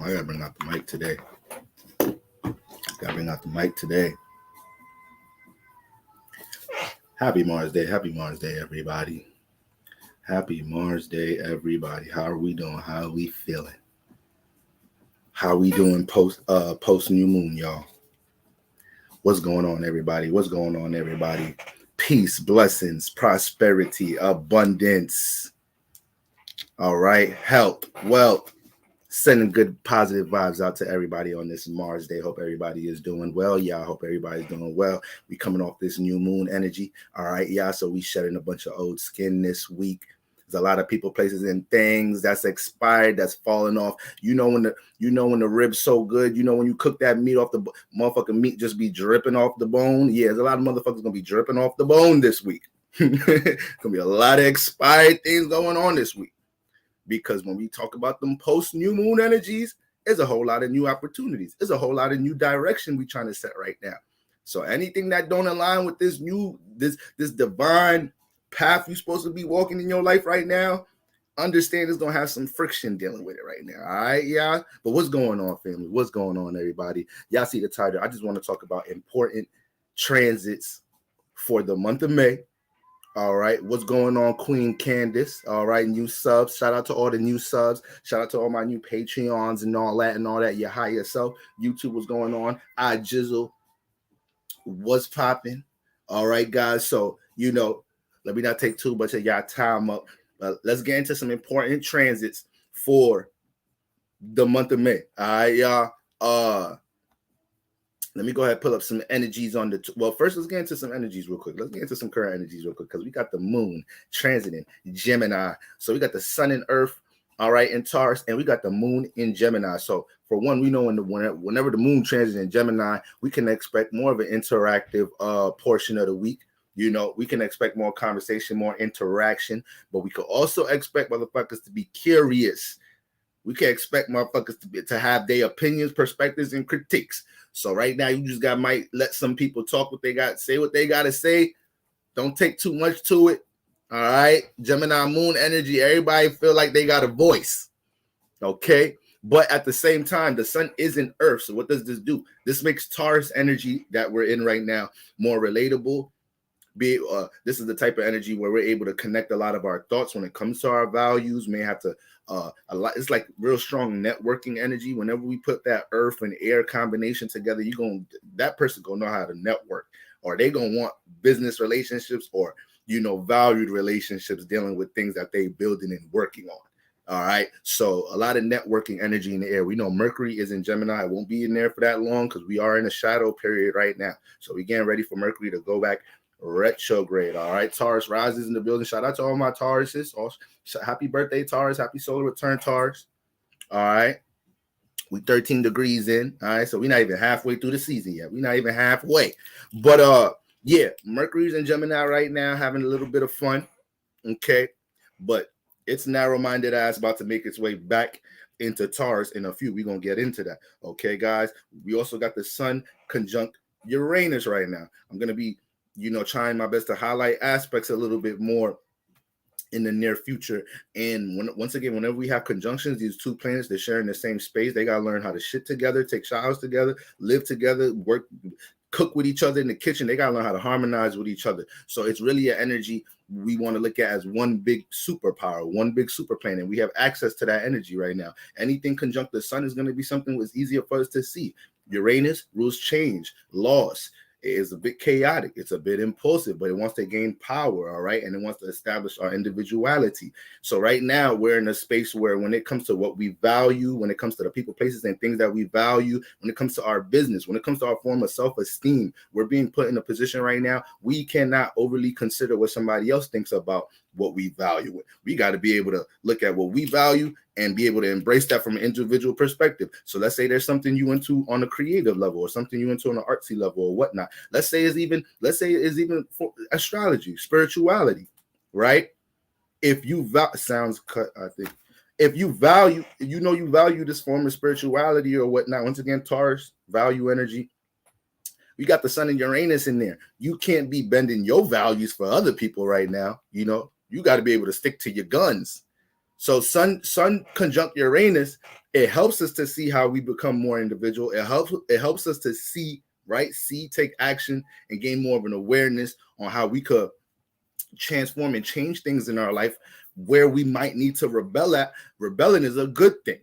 I gotta bring out the mic today. Happy Mars Day. Happy Mars Day, everybody. Happy Mars Day, everybody. How are we doing? How are we feeling? How we doing post new moon, y'all? What's going on, everybody? Peace, blessings, prosperity, abundance. All right. Health, wealth. Sending good positive vibes out to everybody on this Mars Day. Hope everybody is doing well. Yeah, I hope everybody's doing well. We coming off this new moon energy. All right, yeah. So we shedding a bunch of old skin this week. There's a lot of people, places, and things that's expired, that's falling off. You know when the rib's so good. You know when you cook that meat off the motherfucking meat just be dripping off the bone. Yeah, there's a lot of motherfuckers gonna be dripping off the bone this week. Gonna be a lot of expired things going on this week. Because when we talk about them post new moon energies, there's a whole lot of new opportunities. There's a whole lot of new direction we're trying to set right now. So anything that don't align with this divine path you're supposed to be walking in your life right now, understand it's gonna have some friction dealing with it right now. All right, yeah. But what's going on, family? What's going on, everybody? Y'all see the title. I just want to talk about important transits for the month of May. All right, what's going on, Queen Candace? All right, new subs. Shout out to all the new subs. Shout out to all my new Patreons and all that. Your higher self. YouTube, what's going on? I Jizzle, what's popping? All right, guys. So, let me not take too much of y'all time up. Let's get into some important transits for the month of May. All right, y'all. Let me go ahead and pull up some energies on first, let's get into some energies real quick. Let's get into some current energies real quick because we got the moon transiting Gemini. So we got the sun and earth, all right, in Taurus, and we got the moon in Gemini. So for one, we know whenever the moon transits in Gemini, we can expect more of an interactive portion of the week. We can expect more conversation, more interaction, but we could also expect motherfuckers to be curious. We can expect motherfuckers to have their opinions, perspectives, and critiques. So right now, you just might let some people talk what they got, say what they got to say. Don't take too much to it. All right. Gemini moon energy. Everybody feel like they got a voice. Okay. But at the same time, the sun is in earth. So what does this do? This makes Taurus energy that we're in right now more relatable. This is the type of energy where we're able to connect a lot of our thoughts when it comes to our values. May have to a lot. It's like real strong networking energy. Whenever we put that earth and air combination together, that person gonna know how to network, or they gonna want business relationships or valued relationships dealing with things that they building and working on. All right. So a lot of networking energy in the air. We know Mercury is in Gemini. It won't be in there for that long because we are in a shadow period right now. So we're getting ready for Mercury to go back retrograde. All right, Taurus rises in the building. Shout out to all my Tauruses. Happy birthday, Taurus. Happy solar return, Taurus. All right, we 13 degrees in. All right, so we're not even halfway through the season yet. We're not even halfway. But yeah, Mercury's in Gemini right now, having a little bit of fun. Okay, but it's narrow-minded ass about to make its way back into Taurus in a few. We're gonna get into that. Okay, guys. We also got the sun conjunct Uranus right now. I'm gonna be trying my best to highlight aspects a little bit more in the near future. And once again, whenever we have conjunctions, these two planets, they're sharing the same space. They got to learn how to shit together, take showers together, live together, work, cook with each other in the kitchen. They got to learn how to harmonize with each other. So it's really an energy we want to look at as one big superpower, one big super planet. We have access to that energy right now. Anything conjunct the sun is going to be something that's easier for us to see. Uranus rules change, loss. It is a bit chaotic. It's a bit impulsive, but it wants to gain power, all right? And it wants to establish our individuality. So right now, we're in a space where when it comes to what we value, when it comes to the people, places, and things that we value, when it comes to our business, when it comes to our form of self-esteem, we're being put in a position right now, we cannot overly consider what somebody else thinks about what we value. We got to be able to look at what we value and be able to embrace that from an individual perspective. So let's say there's something you into on a creative level or something you into on an artsy level or whatnot. Let's say it's even for astrology, spirituality, right? If you sounds cut, I think. If you value, you value this form of spirituality or whatnot. Once again, Taurus, value energy. We got the sun and Uranus in there. You can't be bending your values for other people right now. You got to be able to stick to your guns. So Sun conjunct Uranus, it helps us to see how we become more individual. It helps us to see, right? See, take action, and gain more of an awareness on how we could transform and change things in our life where we might need to rebel at. Rebelling is a good thing.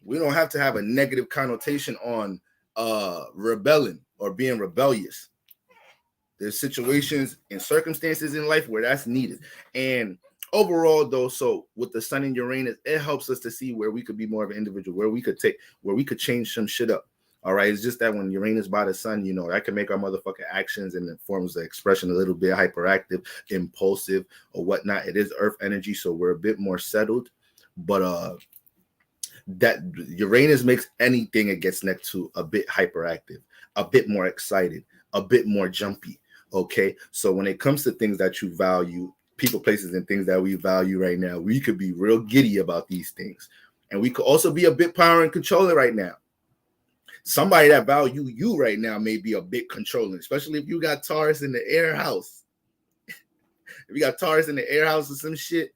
We don't have to have a negative connotation on rebelling or being rebellious. There's situations and circumstances in life where that's needed. And overall, though, so with the Sun and Uranus, it helps us to see where we could be more of an individual, where we could change some shit up. All right. It's just that when Uranus by the Sun, you know, that can make our motherfucking actions and the forms of expression a little bit hyperactive, impulsive, or whatnot. It is Earth energy, so we're a bit more settled. But that Uranus makes anything it gets next to a bit hyperactive, a bit more excited, a bit more jumpy. Okay, so when it comes to things that you value, people, places, and things that we value right now, we could be real giddy about these things, and we could also be a bit power and controlling right now. Somebody that value you right now may be a bit controlling, especially if you got Taurus in the air house. If you got Taurus in the air house or some shit,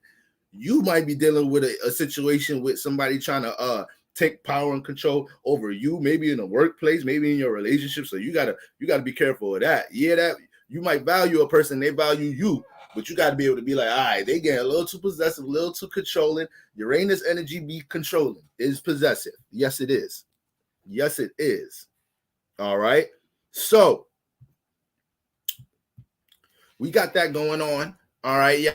you might be dealing with a situation with somebody trying to take power and control over you, maybe in a workplace, maybe in your relationship. So you gotta be careful of that. Yeah, that you might value a person, they value you, but you gotta be able to be like, all right, they get a little too possessive, a little too controlling. Uranus energy be controlling, is possessive. Yes, it is. Yes, it is. All right. So we got that going on. All right. Yeah.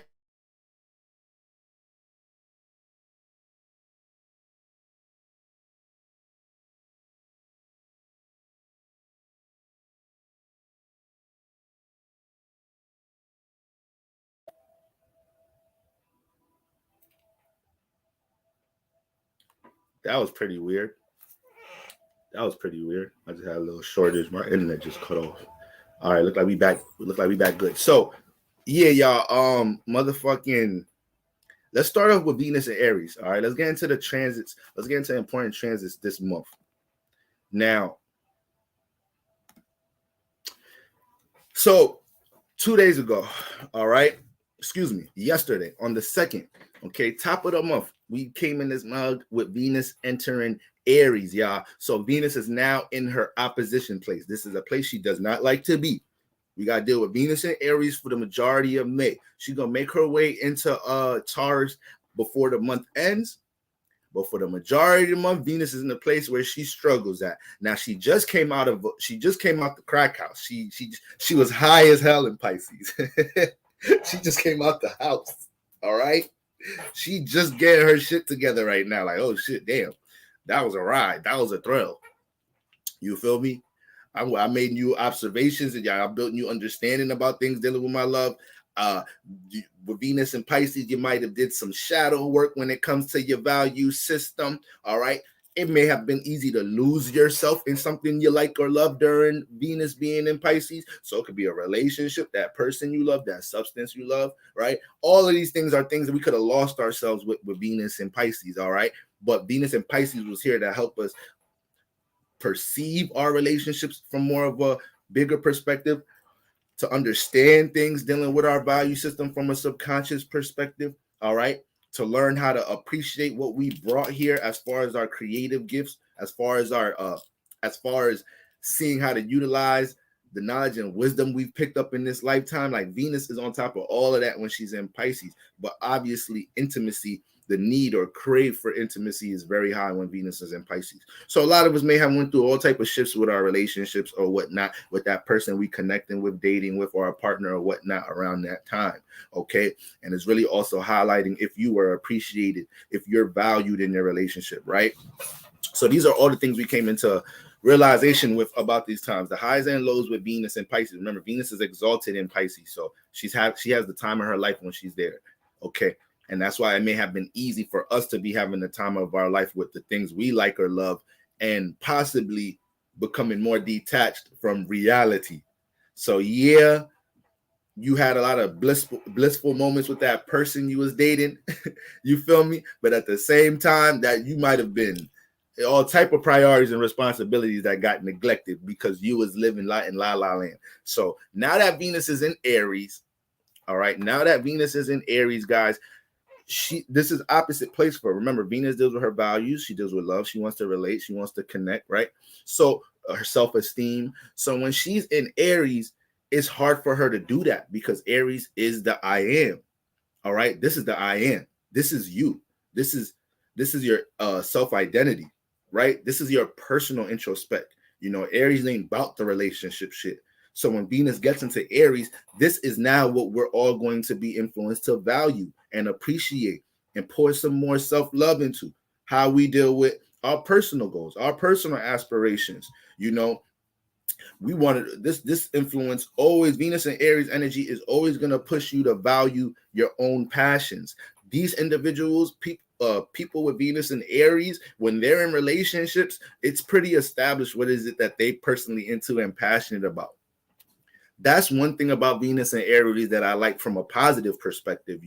That was pretty weird. That was pretty weird. I just had a little shortage. My internet just cut off. All right, look like we back. Look like we back good. So, yeah, y'all. Motherfucking. Let's start off with Venus and Aries. All right, let's get into the transits. Let's get into important transits this month. Now, so 2 days ago, all right. Excuse me, yesterday on the 2nd. Okay, top of the month, we came in this month with Venus entering Aries, y'all. So Venus is now in her opposition place. This is a place she does not like to be. We got to deal with Venus and Aries for the majority of May. She's going to make her way into Taurus before the month ends. But for the majority of the month, Venus is in the place where she struggles at. Now she just came out the crack house. She was high as hell in Pisces. She just came out the house. All right. She just getting her shit together right now. Like, oh shit, damn. That was a ride. That was a thrill. You feel me? I made new observations and I built new understanding about things dealing with my love. With Venus and Pisces, you might have did some shadow work when it comes to your value system. All right. It may have been easy to lose yourself in something you like or love during Venus being in Pisces. So it could be a relationship, that person you love, that substance you love, right? All of these things are things that we could have lost ourselves with Venus and Pisces, all right? But Venus and Pisces was here to help us perceive our relationships from more of a bigger perspective, to understand things dealing with our value system from a subconscious perspective, all right? To learn how to appreciate what we brought here as far as our creative gifts, as far as seeing how to utilize the knowledge and wisdom we've picked up in this lifetime. Like Venus is on top of all of that when she's in Pisces, but obviously intimacy, the need or crave for intimacy is very high when Venus is in Pisces. So a lot of us may have went through all type of shifts with our relationships or whatnot, with that person we connecting with, dating with, or a partner or whatnot around that time. Okay. And it's really also highlighting if you were appreciated, if you're valued in your relationship, right? So these are all the things we came into realization with about these times, the highs and lows with Venus and Pisces. Remember, Venus is exalted in Pisces, so she has the time of her life when she's there. Okay. And that's why it may have been easy for us to be having the time of our life with the things we like or love and possibly becoming more detached from reality. So yeah, you had a lot of blissful moments with that person you was dating. You feel me? But at the same time, that you might have been all type of priorities and responsibilities that got neglected because you was living in la la land. So now that Venus is in Aries, all right, now that Venus is in Aries, guys, This is opposite place for her. Remember, Venus deals with her values. She deals with love. She wants to relate. She wants to connect, right? So her self-esteem. So when she's in Aries, it's hard for her to do that because Aries is the I am. All right. This is the I am. This is you. This is your self-identity, right? This is your personal introspect. Aries ain't about the relationship shit. So when Venus gets into Aries, this is now what we're all going to be influenced to value and appreciate and pour some more self-love into how we deal with our personal goals, our personal aspirations. We wanted this influence always. Venus and Aries energy is always going to push you to value your own passions. These individuals, people with Venus and Aries, when they're in relationships, it's pretty established what is it that they personally into and passionate about. That's one thing about Venus and Aries that I like from a positive perspective.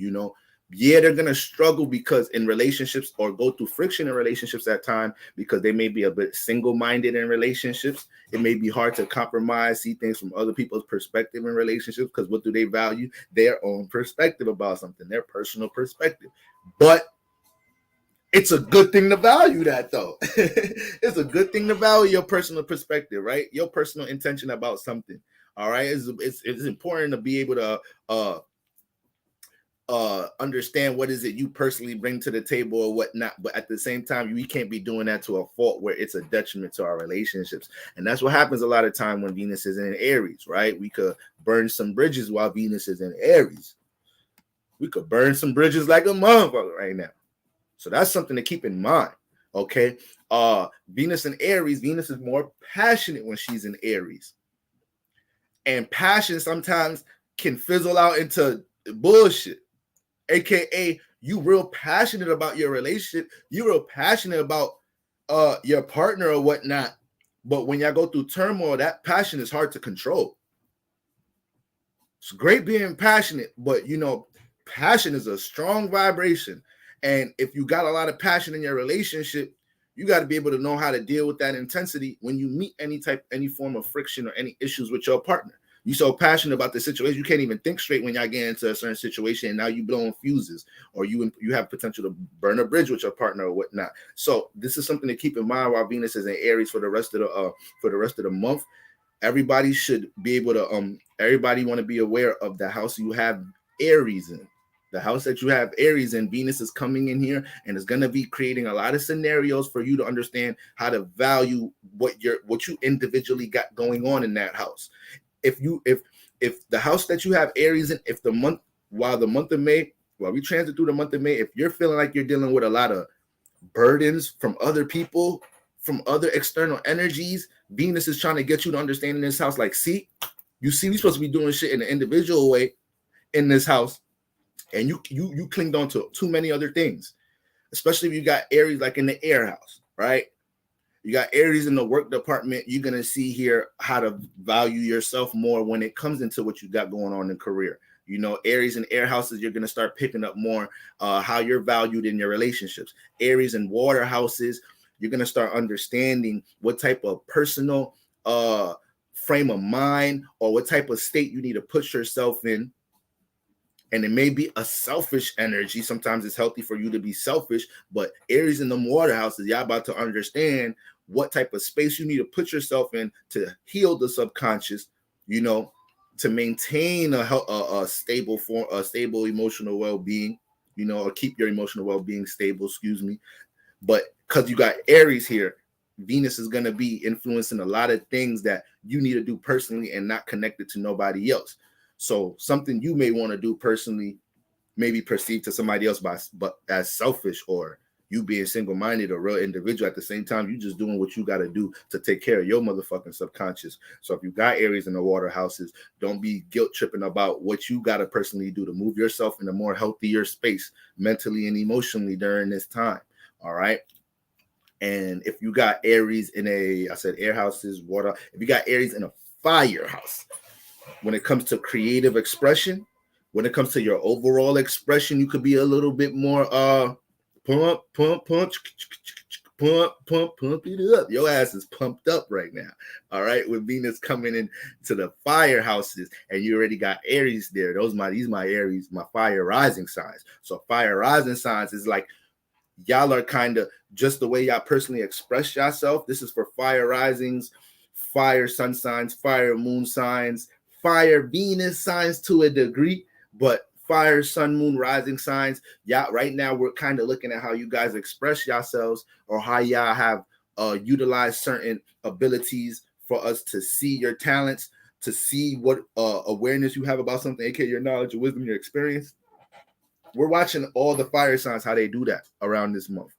Yeah, they're going to struggle because in relationships or go through friction in relationships at time because they may be a bit single-minded in relationships. It may be hard to compromise, see things from other people's perspective in relationships because what do they value? Their own perspective about something, their personal perspective. But it's a good thing to value that, though. It's a good thing to value your personal perspective, right? Your personal intention about something. All right. It's important to be able to understand what is it you personally bring to the table or whatnot, but at the same time, we can't be doing that to a fault where it's a detriment to our relationships. And that's what happens a lot of time when Venus is in Aries, right? We could burn some bridges while Venus is in Aries. We could burn some bridges like a motherfucker right now. So that's something to keep in mind. Okay. Venus in Aries, Venus is more passionate when she's in Aries. And passion sometimes can fizzle out into bullshit. AKA, you real passionate about your relationship. You real passionate about your partner or whatnot. But when y'all go through turmoil, that passion is hard to control. It's great being passionate, but passion is a strong vibration. And if you got a lot of passion in your relationship, you got to be able to know how to deal with that intensity when you meet any form of friction or any issues with your partner. You so passionate about the situation, you can't even think straight when y'all get into a certain situation, and now you blowing fuses, or you have potential to burn a bridge with your partner or whatnot. So this is something to keep in mind while Venus is in Aries for the rest of the month. Everybody should be able to everybody want to be aware of the house you have Aries in. The house that you have Aries in, Venus is coming in here and is going to be creating a lot of scenarios for you to understand how to value what you individually got going on in that house. If the house that you have Aries in, while we transit through the month of May, if you're feeling like you're dealing with a lot of burdens from other people, from other external energies, Venus is trying to get you to understand in this house, like, we're supposed to be doing shit in an individual way in this house. And you clinged on to too many other things, especially if you got Aries like in the air house, right? You got Aries in the work department. You're going to see here how to value yourself more when it comes into what you got going on in career. Aries in air houses, you're going to start picking up more how you're valued in your relationships. Aries in water houses, you're going to start understanding what type of personal frame of mind or what type of state you need to put yourself in. And it may be a selfish energy. Sometimes it's healthy for you to be selfish, but Aries in them water houses, y'all about to understand what type of space you need to put yourself in to heal the subconscious, to maintain a stable emotional well-being, or keep your emotional well-being stable, But because you got Aries here, Venus is going to be influencing a lot of things that you need to do personally and not connected to nobody else. So something you may want to do personally may be perceived to somebody else but as selfish, or you being single-minded or real individual. At the same time, you just doing what you got to do to take care of your motherfucking subconscious. So if you got Aries in the water houses, don't be guilt tripping about what you got to personally do to move yourself in a more healthier space mentally and emotionally during this time. All right. And if you got Aries in air houses, water, if you got Aries in a fire house, when it comes to creative expression, when it comes to your overall expression, you could be a little bit more punch, pump it up. Your ass is pumped up right now. All right, with Venus coming in to the fire houses, and you already got Aries there. These my Aries, my fire rising signs. So fire rising signs is like y'all are kind of just the way y'all personally express yourself. This is for fire risings, fire sun signs, fire moon signs, fire Venus signs to a degree, but fire sun moon rising signs. Yeah, right now we're kind of looking at how you guys express yourselves or how y'all have utilized certain abilities for us to see your talents, to see what awareness you have about something, aka your knowledge, your wisdom, your experience. We're watching all the fire signs, how they do that around this month.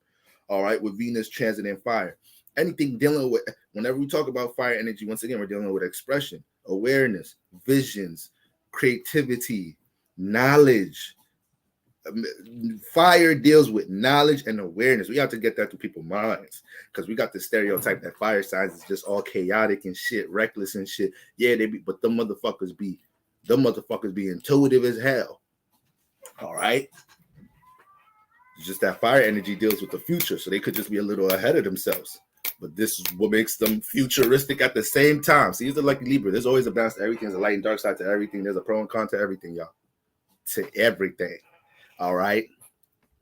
All right, with Venus transit in fire. Anything dealing with, whenever we talk about fire energy, once again, we're dealing with expression, awareness, visions, creativity, knowledge. Fire deals with knowledge and awareness. We have to get that to people's minds because we got the stereotype that fire signs is just all chaotic and shit, reckless and shit. Yeah, but them motherfuckers be intuitive as hell. All right. It's just that fire energy deals with the future, so they could just be a little ahead of themselves. But this is what makes them futuristic at the same time. See, it's the lucky Libra. There's always a balance to everything. There's a light and dark side to everything. There's a pro and con to everything, y'all. To everything. All right?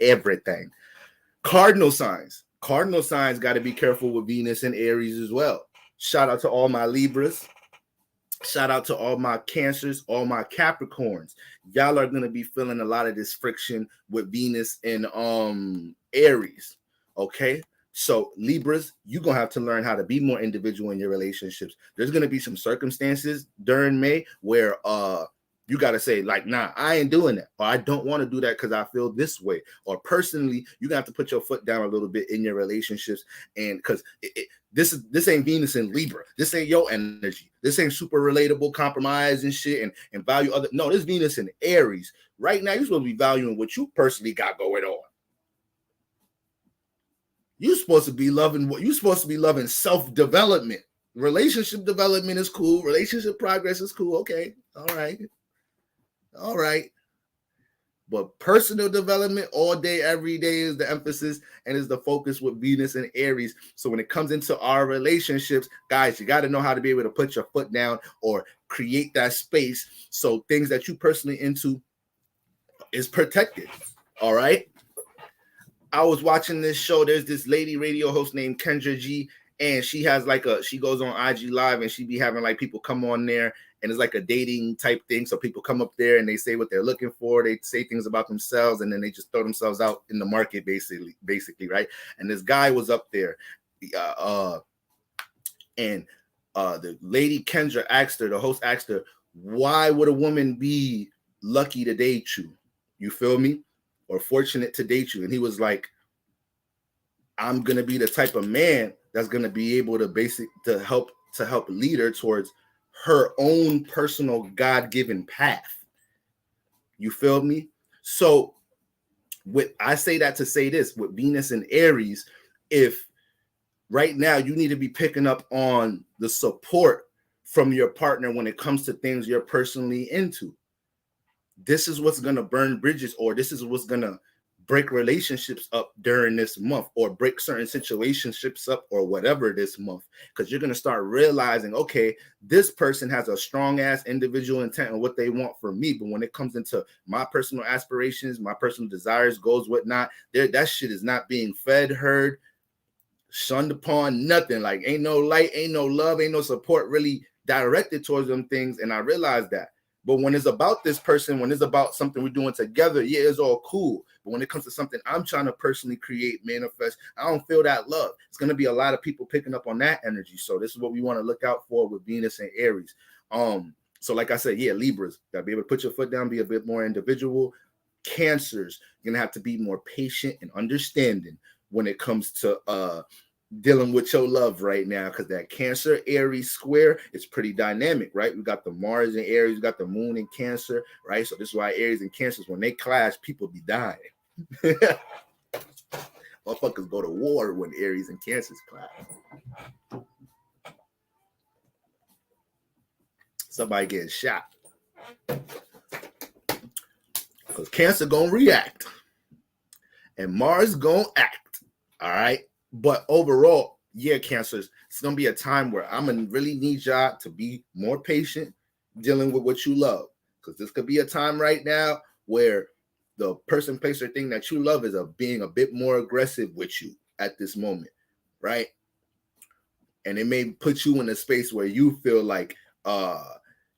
Everything. Cardinal signs. Cardinal signs got to be careful with Venus and Aries as well. Shout out to all my Libras. Shout out to all my Cancers, all my Capricorns. Y'all are going to be feeling a lot of this friction with Venus and Aries. Okay? So Libras, you're going to have to learn how to be more individual in your relationships. There's going to be some circumstances during May where you got to say, like, nah, I ain't doing that. Or I don't want to do that because I feel this way. Or personally, you got to put your foot down a little bit in your relationships. And because this ain't Venus and Libra. This ain't your energy. This ain't super relatable, compromise and shit and value other. No, this Venus and Aries. Right now, you're supposed to be valuing what you personally got going on. You're supposed to be loving self-development. Relationship development is cool. Relationship progress is cool. Okay. All right. But personal development all day, every day is the emphasis and is the focus with Venus and Aries. So when it comes into our relationships, guys, you got to know how to be able to put your foot down or create that space so things that you personally into is protected. All right. I was watching this show. There's this lady radio host named Kendra G, and she has she goes on IG Live and she be having like people come on there and it's like a dating type thing. So people come up there and they say what they're looking for. They say things about themselves and then they just throw themselves out in the market basically, right? And this guy was up there. And the lady Kendra asked her, the host asked her, why would a woman be lucky to date you? You feel me? Or fortunate to date you. And he was like, I'm gonna be the type of man that's gonna be able to help lead her towards her own personal God-given path. You feel me? So I say that to say this, with Venus and Aries, if right now you need to be picking up on the support from your partner when it comes to things you're personally into. This is what's going to burn bridges, or this is what's going to break relationships up during this month, or break certain situationships up, or whatever this month, because you're going to start realizing, okay, this person has a strong ass individual intent on what they want from me, but when it comes into my personal aspirations, my personal desires, goals, whatnot, that shit is not being fed, heard, shunned upon, nothing. Like, ain't no light, ain't no love, ain't no support really directed towards them things. And I realized that. But when it's about this person, when it's about something we're doing together, yeah, it's all cool. But when it comes to something I'm trying to personally create, manifest, I don't feel that love. It's going to be a lot of people picking up on that energy. So this is what we want to look out for with Venus and Aries. So like I said, yeah, Libras, got to be able to put your foot down, be a bit more individual. Cancers, you're going to have to be more patient and understanding when it comes to dealing with your love right now, because that Cancer Aries square is pretty dynamic, right? We got the Mars and Aries, we got the Moon and Cancer, right? So this is why Aries and Cancers, when they clash, people be dying. Motherfuckers go to war when Aries and Cancers clash. Somebody getting shot. Because Cancer gonna react and Mars gonna act. All right. But overall, yeah, Cancers, it's gonna be a time where I'm gonna really need y'all to be more patient dealing with what you love, because this could be a time right now where the person, place, or thing that you love is being a bit more aggressive with you at this moment, right? And it may put you in a space where you feel like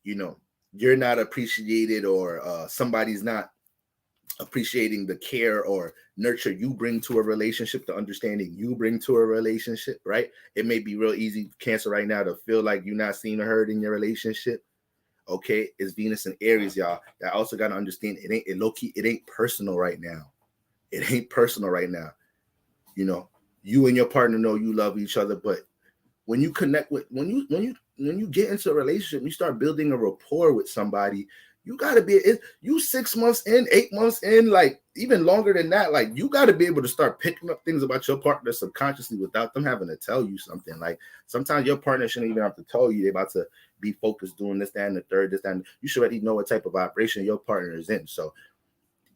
you know, you're not appreciated, or somebody's not appreciating the care or nurture you bring to a relationship, the understanding you bring to a relationship, right? It may be real easy, Cancer, right now to feel like you're not seen or heard in your relationship. Okay, it's Venus and Aries, y'all. That also got to understand it low-key, it ain't personal right now. It ain't personal right now. You know, you and your partner know you love each other, but when you connect with, when you get into a relationship, you start building a rapport with somebody, you got to be, you 6 months in, 8 months in, like even longer than that, like you got to be able to start picking up things about your partner subconsciously without them having to tell you something. Like sometimes your partner shouldn't even have to tell you they're about to be focused doing this, that, and the third, this, that, and you should already know what type of vibration your partner is in. So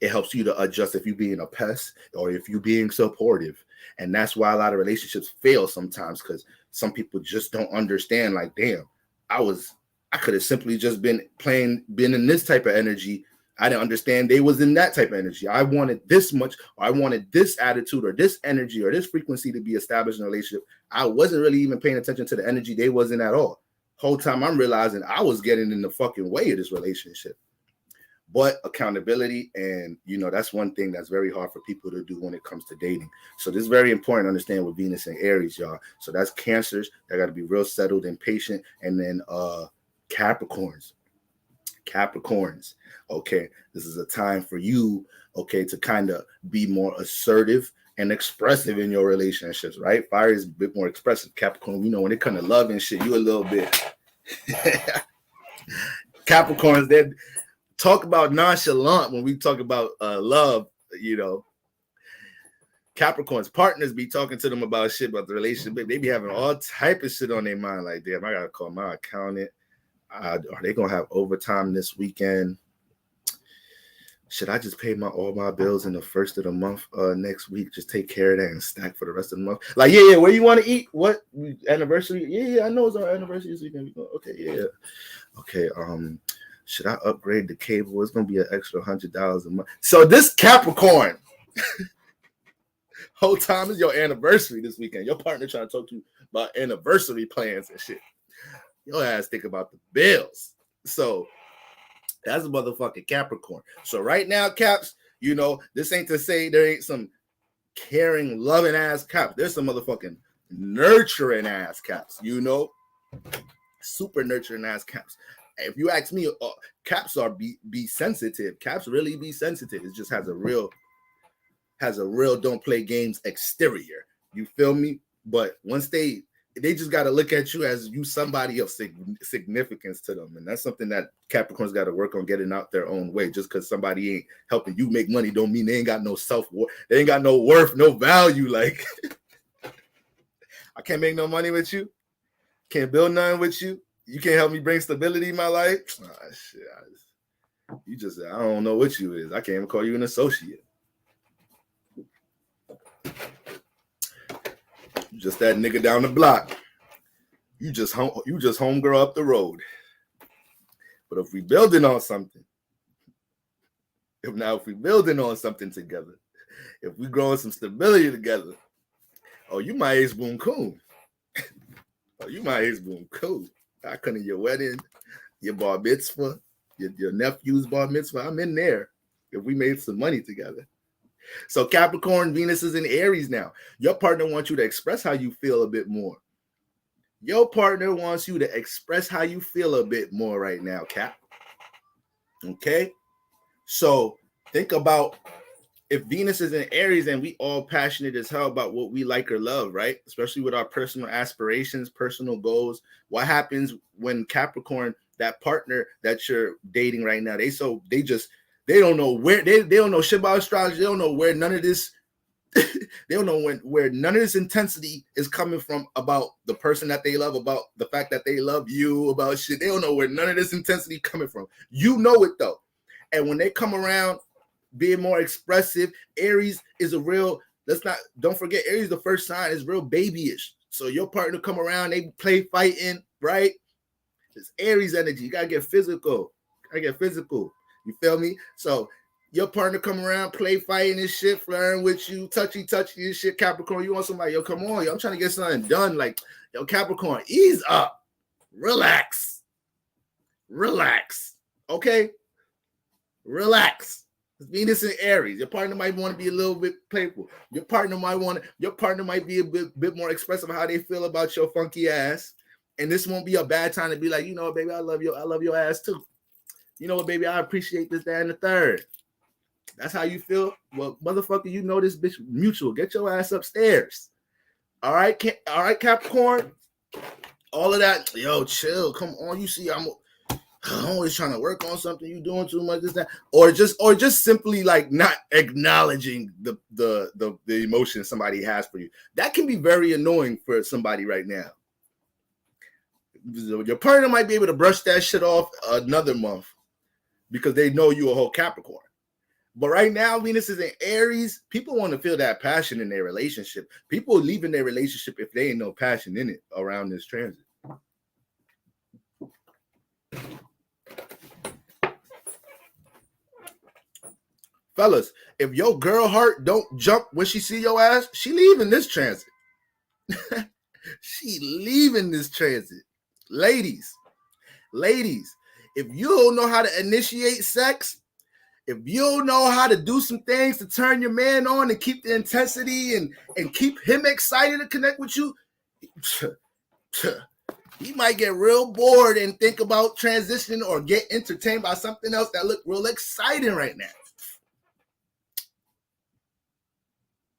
it helps you to adjust if you're being a pest or if you're being supportive. And that's why a lot of relationships fail sometimes, because some people just don't understand, like, damn, I could have simply just been in this type of energy. I didn't understand they was in that type of energy. I wanted this much, or I wanted this attitude or this energy or this frequency to be established in a relationship. I wasn't really even paying attention to the energy they wasn't at all. Whole time I'm realizing I was getting in the fucking way of this relationship. But accountability, and that's one thing that's very hard for people to do when it comes to dating. So this is very important to understand with Venus and Aries, y'all. So that's Cancers. They got to be real settled and patient. And then Capricorns. Okay, this is a time for you, okay, to kind of be more assertive and expressive in your relationships, right? Fire is a bit more expressive. Capricorn, when it comes to love and shit, you a little bit Capricorns, they talk about nonchalant when we talk about love. Capricorns partners be talking to them about shit about the relationship. They be having all type of shit on their mind, like, damn, I gotta call my accountant. Are they gonna have overtime this weekend? Should I just pay all my bills in the first of the month next week? Just take care of that and stack for the rest of the month. Like, yeah, where you want to eat? What anniversary? Yeah, I know it's our anniversary this weekend. Okay, yeah. Okay, should I upgrade the cable? It's gonna be an extra $100 a month. So this Capricorn, whole time is your anniversary this weekend. Your partner trying to talk to you about anniversary plans and shit. Your ass think about the bills. So that's a motherfucking Capricorn. So right now, Caps, this ain't to say there ain't some caring, loving ass Caps. There's some motherfucking nurturing ass Caps, super nurturing ass Caps. If you ask me, Caps are be sensitive. Caps really be sensitive. It just has a real don't play games exterior. You feel me? But once they just got to look at you as you somebody of significance to them. And that's something that Capricorns got to work on, getting out their own way. Just because somebody ain't helping you make money don't mean they ain't got no self-worth. They ain't got no worth, no value. Like, I can't make no money with you. Can't build nothing with you. You can't help me bring stability in my life. Oh, shit. I don't know what you is. I can't even call you an associate. Just that nigga down the block. You just homegirl up the road. But if we building on something, if we building on something together, if we growing some stability together, oh, you my ace boom coon. Oh, you my ace boom coon. I come to your wedding, your bar mitzvah, your nephew's bar mitzvah. I'm in there if we made some money together. So Capricorn, Venus is in Aries now. Your partner wants you to express how you feel a bit more. Your partner wants you to express how you feel a bit more right now, Cap. Okay? So think about if Venus is in Aries and we all passionate as hell about what we like or love, right? Especially with our personal aspirations, personal goals. What happens when Capricorn, that partner that you're dating right now, they don't know where they don't know shit about astrology. They don't know where none of this they don't know where none of this intensity is coming from about the person that they love, about the fact that they love you, about shit. They don't know where none of this intensity coming from. You know it though. And when they come around being more expressive, Aries is a real Don't forget, Aries, the first sign is real babyish. So your partner come around, they play fighting, right? It's Aries energy. You gotta get physical. You feel me? So your partner come around, play fighting and shit, flirting with you, touchy and shit. Capricorn, you want somebody? Yo, come on, yo, I'm trying to get something done. Like, yo, Capricorn, ease up, relax. Okay, relax. Venus and Aries. Your partner might want to be a little bit playful. Your partner might be a bit more expressive of how they feel about your funky ass. And this won't be a bad time to be like, you know what, baby, I love your ass too. You know what, baby, I appreciate this, that, and the third. That's how you feel? Well, motherfucker, you know this bitch mutual. Get your ass upstairs. All right, Capricorn. All of that. Yo, chill. Come on. You see, I'm always trying to work on something. You doing too much, this, that, or just simply like not acknowledging the emotion somebody has for you. That can be very annoying for somebody right now. Your partner might be able to brush that shit off another month because they know you a whole Capricorn. But right now, Venus is in Aries. People want to feel that passion in their relationship. People leaving their relationship if they ain't no passion in it around this transit. Fellas, if your girl heart don't jump when she see your ass, she leaving this transit. She leaving this transit. Ladies, if you don't know how to initiate sex, if you don't know how to do some things to turn your man on and keep the intensity and keep him excited to connect with you, he might get real bored and think about transitioning or get entertained by something else that look real exciting right now.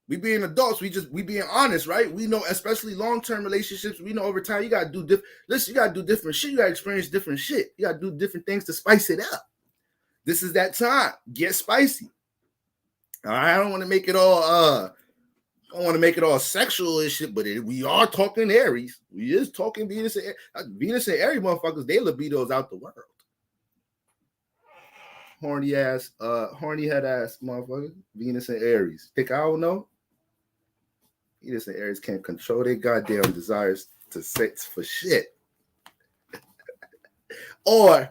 We being adults, we being honest, right? We know, especially long-term relationships, we know over time you gotta do you gotta do different shit, you gotta experience different shit, you gotta do different things to spice it up. This is that time. Get spicy. All right, I don't want to make it all sexual and shit, but we are talking Aries. We is talking Venus and Aries motherfuckers. They libido's out the world. Horny head ass motherfucker. Venus and Aries. Think I don't know? Venus and Aries can't control their goddamn desires to sex for shit. or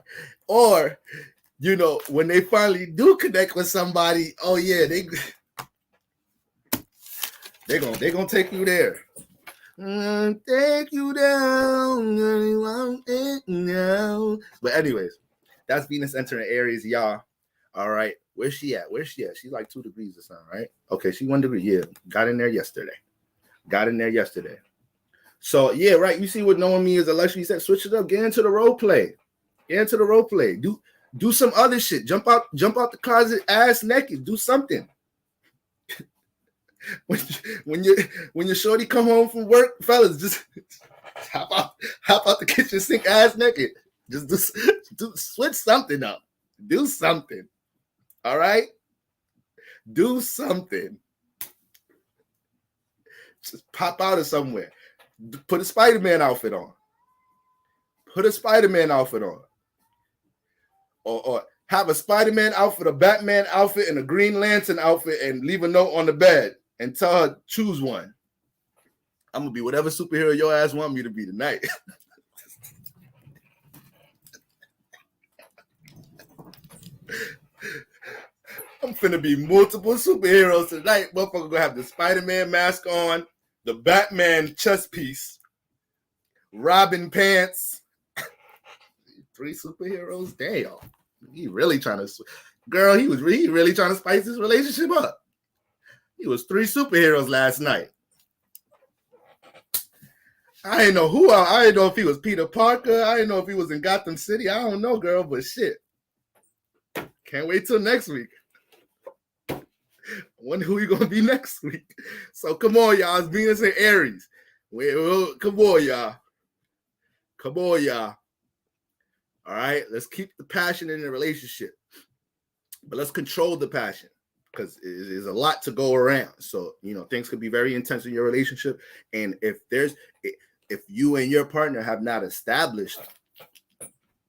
you know, when they finally do connect with somebody, oh yeah, they're gonna take you there. Take you down, I want it now. But anyways, that's Venus entering Aries, y'all. All right, where's she at? She's like 2 degrees or something, right? Okay, she 1 degree. Yeah, got in there yesterday. So yeah, right. You see what knowing me is a luxury. Said switch it up. Get into the role play. Do some other shit. Jump out the closet ass naked. Do something. when your shorty come home from work, fellas, just hop out the kitchen sink ass naked. Just do switch something up. Do something. All right? Do something. Just pop out of somewhere. Put a Spider-Man outfit on. Or have a Spider-Man outfit, a Batman outfit, and a Green Lantern outfit, and leave a note on the bed and tell her, choose one. I'm going to be whatever superhero your ass want me to be tonight. I'm finna be multiple superheroes tonight. Motherfucker gonna have the Spider-Man mask on, the Batman chest piece, Robin pants. 3 superheroes? Damn. He really trying to... Girl, he really trying to spice this relationship up. He was 3 superheroes last night. I didn't know who. I didn't know if he was Peter Parker. I didn't know if he was in Gotham City. I don't know, girl, but shit. Can't wait till next week. Wonder who you gonna be next week. So come on, y'all. It's Venus and Aries. Come on, y'all. All right, let's keep the passion in the relationship, but let's control the passion because there's a lot to go around. So you know things could be very intense in your relationship, and if you and your partner have not established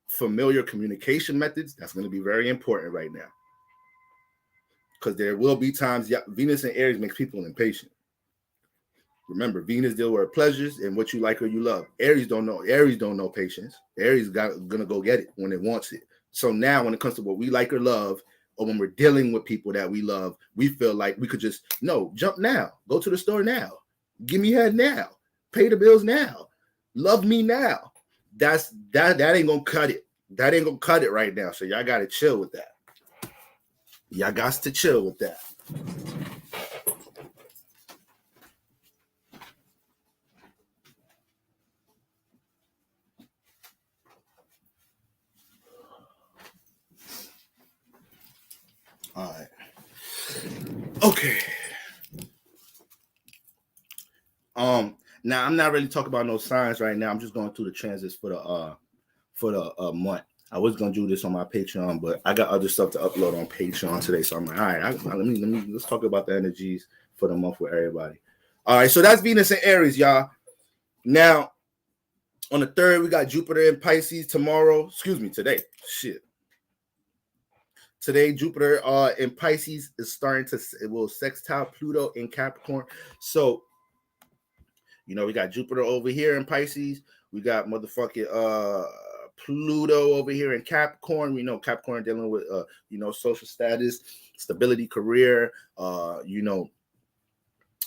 familiar communication methods, that's going to be very important right now. because there will be times, Venus and Aries makes people impatient. Remember, Venus deals with pleasures and what you like or you love. Aries don't know patience. Aries gonna go get it when it wants it. So now when it comes to what we like or love, or when we're dealing with people that we love, we feel like we could just, no, jump now. Go to the store now. Give me head now. Pay the bills now. Love me now. That ain't gonna cut it. That ain't gonna cut it right now. So y'all gotta chill with that. Y'all got to chill with that. All right. Okay. Now I'm not really talking about no signs right now. I'm just going through the transits for the month. I was gonna do this on my Patreon, but I got other stuff to upload on Patreon today. So I'm like, all right, let's talk about the energies for the month with everybody. All right, so that's Venus and Aries, y'all. Now, on the 3rd, we got Jupiter in Pisces today. Shit. Today, Jupiter in Pisces is it will sextile Pluto in Capricorn. So, we got Jupiter over here in Pisces. We got motherfucking Pluto over here in Capricorn. We know Capricorn dealing with social status, stability, career,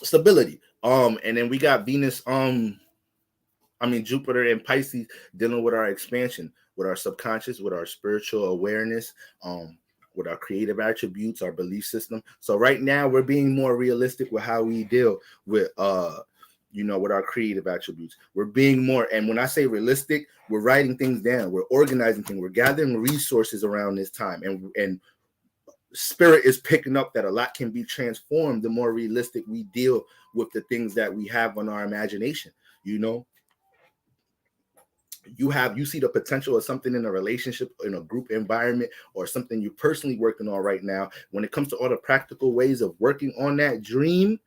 stability. And then we got Venus, Jupiter in Pisces dealing with our expansion, with our subconscious, with our spiritual awareness, with our creative attributes, our belief system. So right now we're being more realistic with how we deal with with our creative attributes. We're being more, and when I say realistic, we're writing things down, we're organizing things, we're gathering resources around this time, and spirit is picking up that a lot can be transformed the more realistic we deal with the things that we have on our imagination. You see the potential of something in a relationship, in a group environment, or something you're personally working on right now. When it comes to all the practical ways of working on that dream,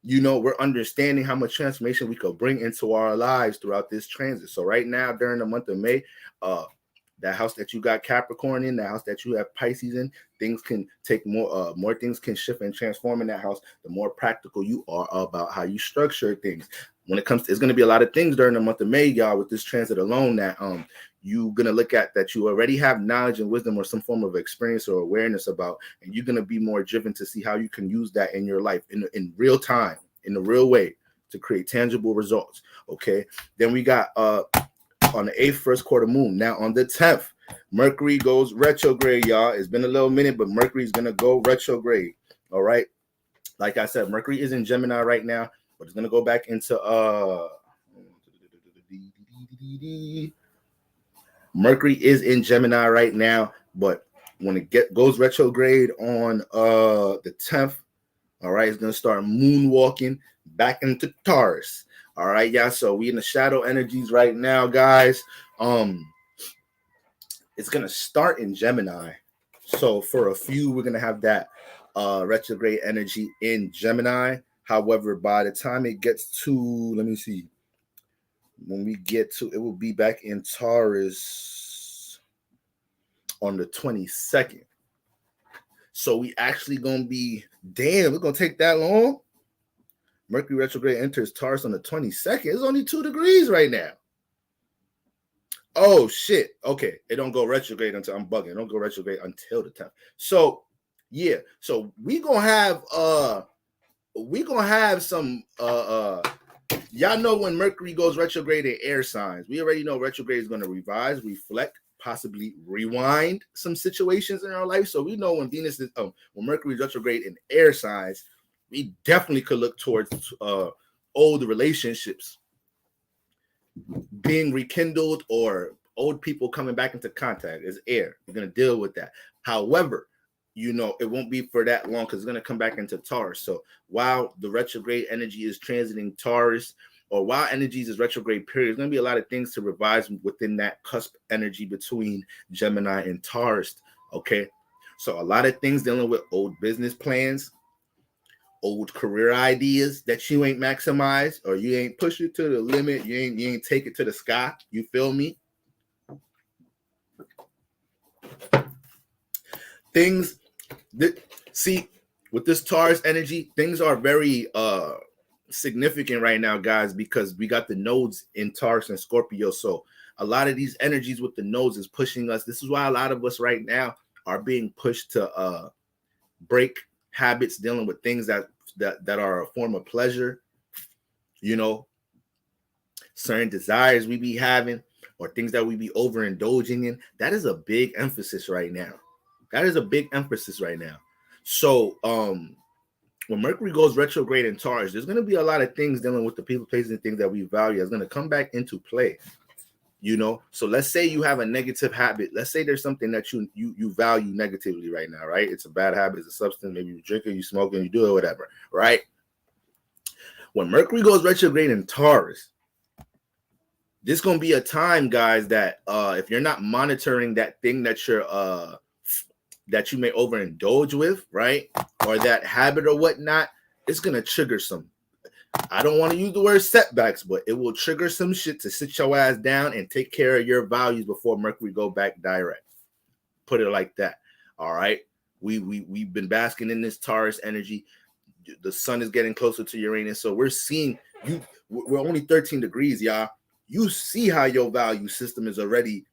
we're understanding how much transformation we could bring into our lives throughout this transit. So right now, during the month of May, that house that you got Capricorn in, the house that you have Pisces in, things can take more things can shift and transform in that house. The more practical you are about how you structure things. When it comes to, it's going to be a lot of things during the month of May, y'all, with this transit alone that you're going to look at that you already have knowledge and wisdom or some form of experience or awareness about, and you're going to be more driven to see how you can use that in your life in real time, in the real way, to create tangible results. Okay. Then we got on the 8th first quarter moon. Now on the 10th, Mercury goes retrograde, y'all. It's been a little minute, but Mercury is going to go retrograde. All right. Like I said, Mercury is in Gemini right now, but it's going to go back into Mercury is in Gemini right now, but when it goes retrograde on the 10th, all right, it's going to start moonwalking back into Taurus. All right, yeah. So we in the shadow energies right now, guys. It's going to start in Gemini. So for a few, we're going to have that retrograde energy in Gemini. However, by the time it gets to, let me see, when we get to, it will be back in Taurus on the 22nd. So we actually going to be, damn, we're going to take that long? Mercury retrograde enters Taurus on the 22nd. It's only 2 degrees right now. Oh, shit. Okay. It don't go retrograde until, I'm bugging. It don't go retrograde until the 10th. So, yeah. So we going to have some, y'all know when Mercury goes retrograde in air signs, we already know retrograde is going to revise, reflect, possibly rewind some situations in our life. So we know when Venus is, when Mercury is retrograde in air signs, we definitely could look towards old relationships being rekindled or old people coming back into contact. It's air. You're going to deal with that. However, it won't be for that long because it's going to come back into Taurus. So while the retrograde energy is transiting Taurus, or while energies is retrograde period, there's going to be a lot of things to revise within that cusp energy between Gemini and Taurus. Okay. So a lot of things dealing with old business plans, old career ideas that you ain't maximized, or you ain't push it to the limit. You ain't take it to the sky. You feel me? Things that See, with this Taurus energy, things are very significant right now, guys, because we got the nodes in Taurus and Scorpio. So a lot of these energies with the nodes is pushing us. This is why a lot of us right now are being pushed to break habits, dealing with things that are a form of pleasure, you know, certain desires we be having or things that we be overindulging in. That is a big emphasis right now. That is a big emphasis right now. So when Mercury goes retrograde in Taurus, there's going to be a lot of things dealing with the people, places, and things that we value that's going to come back into play. You know, so let's say you have a negative habit. Let's say there's something that you value negatively right now, right? It's a bad habit, it's a substance. Maybe you drink it, you smoke it, you do it, whatever, right? When Mercury goes retrograde in Taurus, this is going to be a time, guys, that if you're not monitoring that thing that you may overindulge with, right, or that habit or whatnot, it's going to trigger some, I don't want to use the word setbacks, but it will trigger some shit to sit your ass down and take care of your values before Mercury go back direct. Put it like that. All right. We've been basking in this Taurus energy. The sun is getting closer to Uranus. So we're seeing we're only 13 degrees, y'all. You see how your value system is already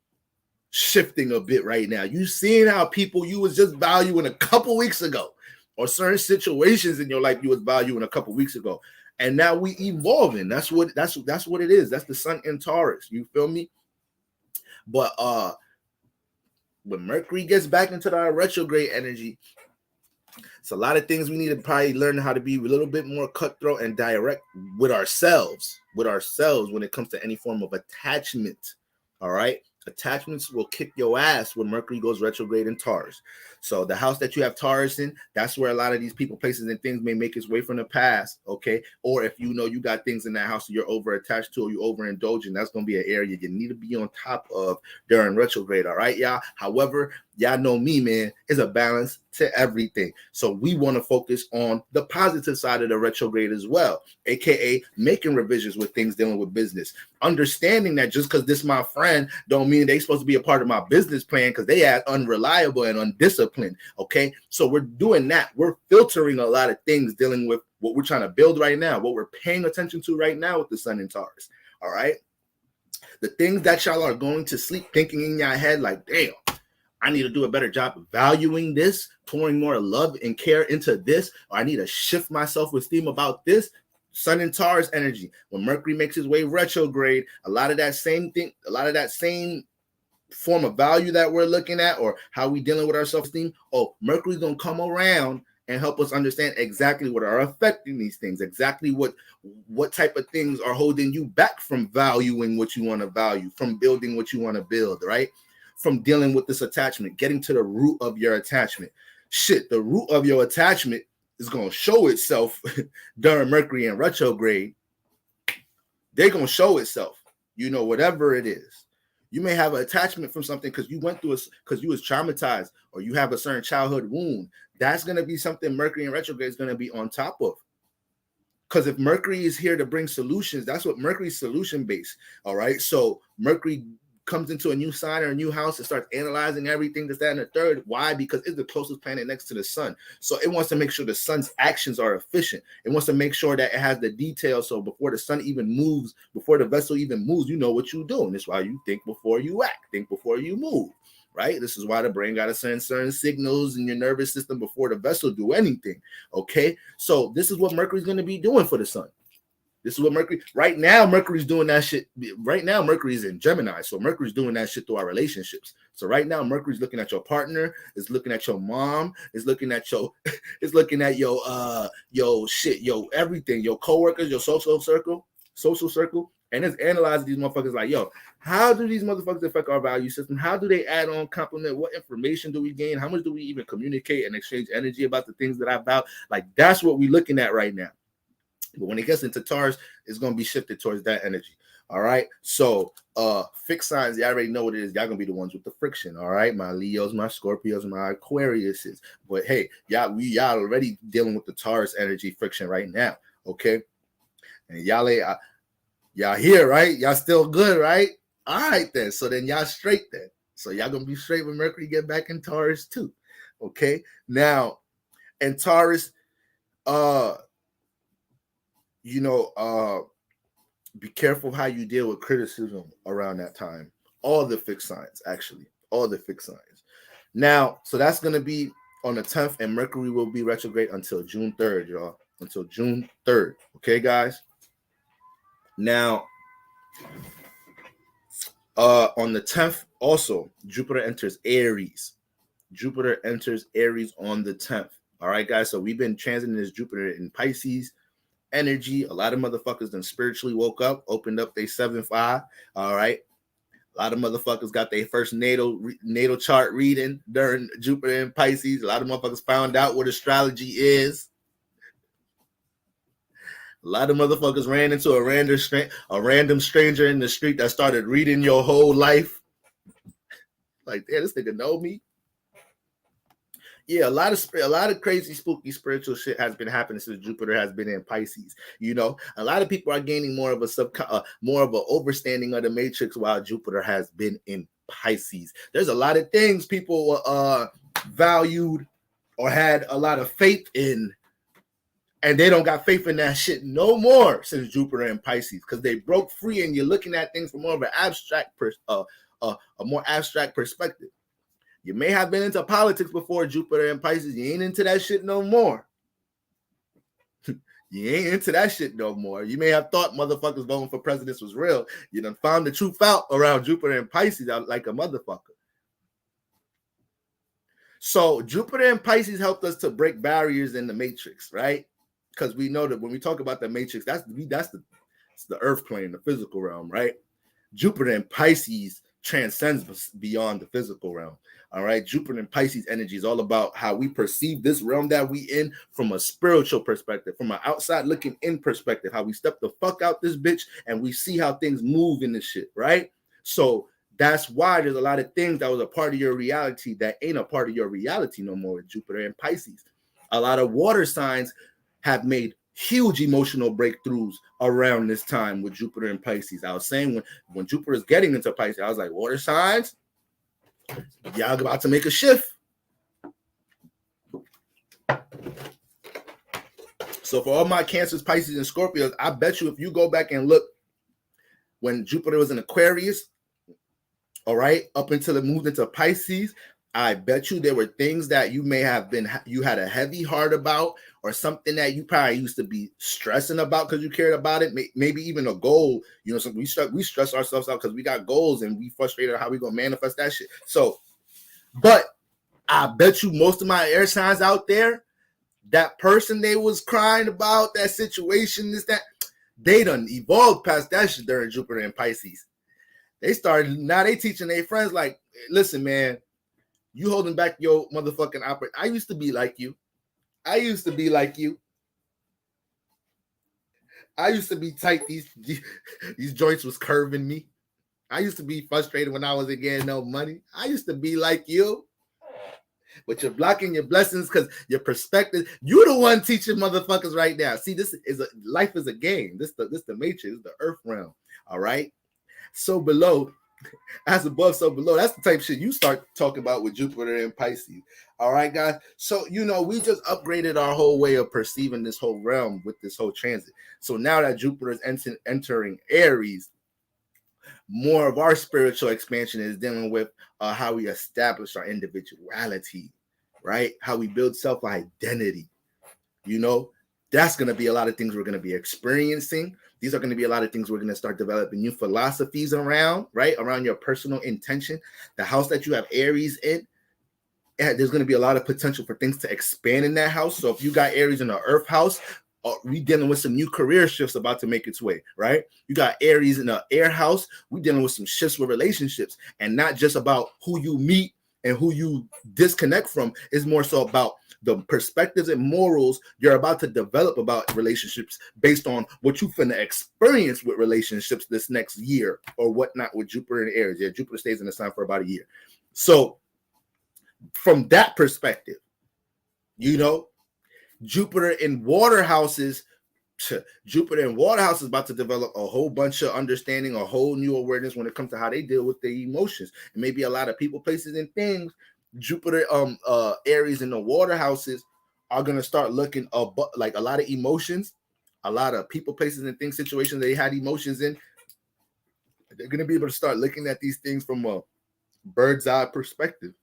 shifting a bit right now. You seeing how people you was just valuing a couple weeks ago, or certain situations in your life you was valuing a couple weeks ago. And now we evolving. That's what it is. That's the sun in Taurus. You feel me? But when Mercury gets back into our retrograde energy, it's a lot of things we need to probably learn how to be a little bit more cutthroat and direct with ourselves when it comes to any form of attachment. All right. Attachments will kick your ass when Mercury goes retrograde in Taurus. So the house that you have Taurus in, that's where a lot of these people, places, and things may make its way from the past, okay? Or if you know you got things in that house that you're over attached to or you overindulging, that's going to be an area you need to be on top of during retrograde, all right, y'all? However, y'all know me, man, it's a balance to everything. So we want to focus on the positive side of the retrograde as well, aka making revisions with things dealing with business. Understanding that just because this my friend don't mean they supposed to be a part of my business plan because they are unreliable and undisciplined, okay? So we're doing that. We're filtering a lot of things dealing with what we're trying to build right now, what we're paying attention to right now with the sun in Taurus, all right? The things that y'all are going to sleep thinking in your head like, damn, I need to do a better job of valuing this, pouring more love and care into this, or I need to shift my self-esteem about this. Sun and Taurus energy. When Mercury makes his way retrograde, a lot of that same thing, a lot of that same form of value that we're looking at or how we dealing with our self-esteem, Mercury's going to come around and help us understand exactly what are affecting these things, exactly what type of things are holding you back from valuing what you want to value, from building what you want to build, right? From dealing with this attachment, getting to the root of your attachment. Shit, the root of your attachment is going to show itself during Mercury in retrograde. They're going to show itself, whatever it is. You may have an attachment from something because you went through it, because you was traumatized, or you have a certain childhood wound. That's going to be something Mercury in retrograde is going to be on top of. Because if Mercury is here to bring solutions, that's what Mercury's solution based. All right. So Mercury comes into a new sign or a new house and starts analyzing everything that's that and the third. Why? Because it's the closest planet next to the sun. So it wants to make sure the sun's actions are efficient. It wants to make sure that it has the details. So before the sun even moves, before the vessel even moves, you know what you're doing. That's why you think before you act, think before you move, right? This is why the brain got to send certain signals in your nervous system before the vessel do anything. Okay. So this is what Mercury's going to be doing for the sun. This is what Mercury, right now, Mercury's doing that shit. Right now, Mercury's in Gemini. So Mercury's doing that shit through our relationships. So right now, Mercury's looking at your partner, is looking at your mom, is looking at your, everything, your coworkers, your social circle, and it's analyzing these motherfuckers like, how do these motherfuckers affect our value system? How do they add on, complement? What information do we gain? How much do we even communicate and exchange energy about the things that I value? Like, that's what we're looking at right now. But when it gets into Taurus, it's going to be shifted towards that energy. All right. So fixed signs, you already know what it is. Y'all going to be the ones with the friction. All right. My Leos, my Scorpios, my Aquariuses. But hey, y'all already dealing with the Taurus energy friction right now. Okay. And y'all here, right? Y'all still good, right? All right then. So then y'all straight then. So y'all going to be straight when Mercury get back in Taurus too. Okay. Now, And Taurus, be careful how you deal with criticism around that time. All the fixed signs, actually. All the fixed signs. Now, so that's going to be on the 10th, and Mercury will be retrograde until June 3rd, y'all. Until June 3rd. Okay, guys? Now, on the 10th, also, Jupiter enters Aries. Jupiter enters Aries on the 10th. All right, guys? So we've been transiting this Jupiter in Pisces energy. A lot of motherfuckers then spiritually woke up, opened up their 7-5. All right. A lot of motherfuckers got their first natal chart reading during Jupiter and Pisces. A lot of motherfuckers found out what astrology is. A lot of motherfuckers ran into a random stranger in the street that started reading your whole life. Like, damn, this nigga know me. Yeah, a lot of crazy, spooky, spiritual shit has been happening since Jupiter has been in Pisces. You know, a lot of people are gaining more of a more of an understanding of the matrix while Jupiter has been in Pisces. There's a lot of things people valued or had a lot of faith in, and they don't got faith in that shit no more since Jupiter in Pisces, because they broke free, and you're looking at things from more of an abstract, a more abstract perspective. You may have been into politics before Jupiter and Pisces. You ain't into that shit no more. You ain't into that shit no more. You may have thought motherfuckers voting for presidents was real. You done found the truth out around Jupiter and Pisces out like a motherfucker. So Jupiter and Pisces helped us to break barriers in the matrix, right? Because we know that when we talk about the matrix, that's the earth plane, the physical realm, right? Jupiter and Pisces transcends beyond the physical realm. All right. Jupiter and Pisces energy is all about how we perceive this realm that we in from a spiritual perspective, from an outside looking in perspective, how we step the fuck out this bitch and we see how things move in this shit. Right. So that's why there's a lot of things that was a part of your reality that ain't a part of your reality no more with Jupiter and Pisces. A lot of water signs have made huge emotional breakthroughs around this time with Jupiter and Pisces. I was saying when Jupiter is getting into Pisces, I was like, water signs, y'all about to make a shift. So for all my Cancers, Pisces, and Scorpios, I bet you if you go back and look when Jupiter was in Aquarius, all right, up until it moved into Pisces, I bet you there were things that you may have you had a heavy heart about, or something that you probably used to be stressing about because you cared about it. Maybe even a goal. You know, so we stress ourselves out because we got goals and we frustrated how we gonna manifest that shit. So, but I bet you most of my air signs out there, that person they was crying about, that situation, they done evolved past that shit during Jupiter and Pisces. Now they teaching their friends like, listen, man, you holding back your motherfucking operation. I used to be like you. I used to be tight. These joints was curving me. I used to be frustrated when I wasn't getting no money. I used to be like you. But you're blocking your blessings because your perspective. You're the one teaching motherfuckers right now. See, life is a game. This the matrix, this the earth realm. All right. So below, as above, so below. That's the type of shit you start talking about with Jupiter and Pisces. All right, guys. So, we just upgraded our whole way of perceiving this whole realm with this whole transit. So now that Jupiter is entering Aries, more of our spiritual expansion is dealing with how we establish our individuality, right? How we build self-identity. That's going to be a lot of things we're going to be experiencing. These are going to be a lot of things we're going to start developing new philosophies around, right? Around your personal intention. The house that you have Aries in, there's going to be a lot of potential for things to expand in that house. So if you got Aries in the earth house, we dealing with some new career shifts about to make its way, right? You got Aries in the air house. We dealing with some shifts with relationships, and not just about who you meet and who you disconnect from. It's more so about the perspectives and morals you're about to develop about relationships based on what you finna experience with relationships this next year or whatnot with Jupiter and Aries. Yeah, Jupiter stays in the sign for about a year. So from that perspective, Jupiter in water houses is about to develop a whole bunch of understanding, a whole new awareness when it comes to how they deal with their emotions. And maybe a lot of people, places, and things. Jupiter, Aries in the water houses are going to start looking like a lot of emotions, a lot of people, places, and things, situations they had emotions in. They're going to be able to start looking at these things from a bird's eye perspective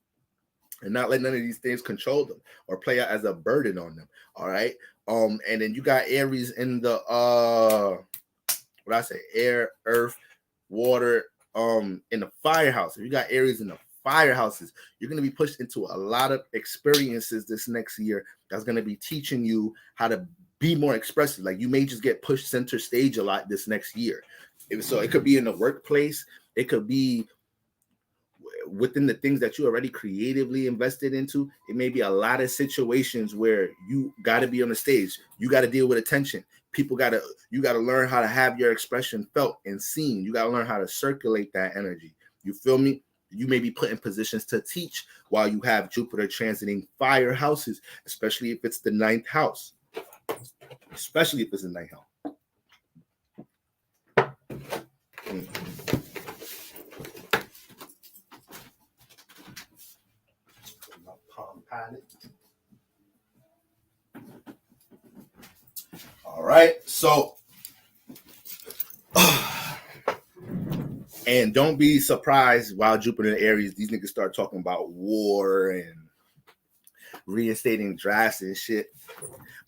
and not let none of these things control them or play out as a burden on them. All right. And then you got Aries in the air, earth, water, in the fire house. If you got Aries in the fire houses, you're going to be pushed into a lot of experiences this next year that's going to be teaching you how to be more expressive. Like you may just get pushed center stage a lot this next year. So it could be in the workplace. It could be within the things that you already creatively invested into. It may be a lot of situations where you got to be on the stage. You got to deal with attention. You got to learn how to have your expression felt and seen. You got to learn how to circulate that energy. You feel me? You may be put in positions to teach while you have Jupiter transiting fire houses, especially if it's the 9th house. Especially if it's the 9th house. All right, so and don't be surprised while Jupiter in Aries, these niggas start talking about war and reinstating drafts and shit.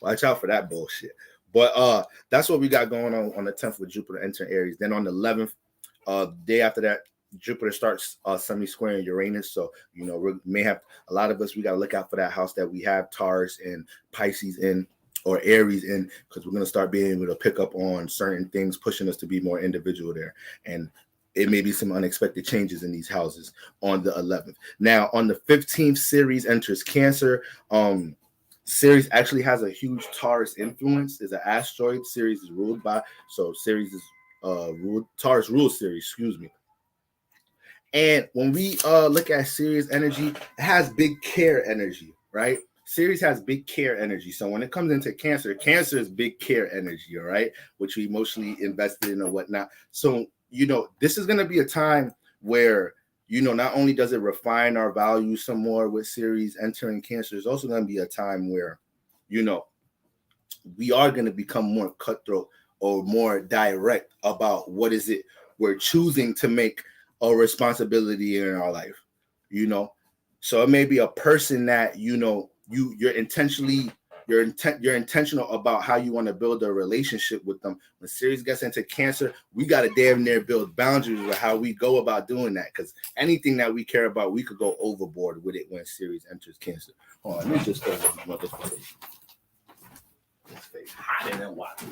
Watch out for that bullshit. But that's what we got going on the 10th with Jupiter entering Aries. Then on the 11th, day after that, Jupiter starts semi-squaring Uranus. So, you know, we may have a lot of us, we got to look out for that house that we have Taurus and Pisces in, or Aries in, because we're going to start being able to pick up on certain things, pushing us to be more individual there. And it may be some unexpected changes in these houses on the 11th. Now, on the 15th, Ceres enters Cancer. Ceres actually has a huge Taurus influence. Is an asteroid. Ceres is ruled by, so Ceres is Taurus rules Ceres, excuse me. And when we look at Ceres energy, it has big care energy, right? Ceres has big care energy. So when it comes into Cancer, Cancer is big care energy, all right, which we emotionally invested in or whatnot. So, you know, this is going to be a time where, you know, not only does it refine our values some more with Ceres entering Cancer, it's also going to be a time where, you know, we are going to become more cutthroat or more direct about what is it we're choosing to make a responsibility in our life, you know. So it may be a person that, you know, you're intentional about how you want to build a relationship with them. When Ceres gets into Cancer, we got to damn near build boundaries with how we go about doing that, because anything that we care about, we could go overboard with it when Ceres enters Cancer. Hold on, let me just throw this motherfucker. This face hotter than water.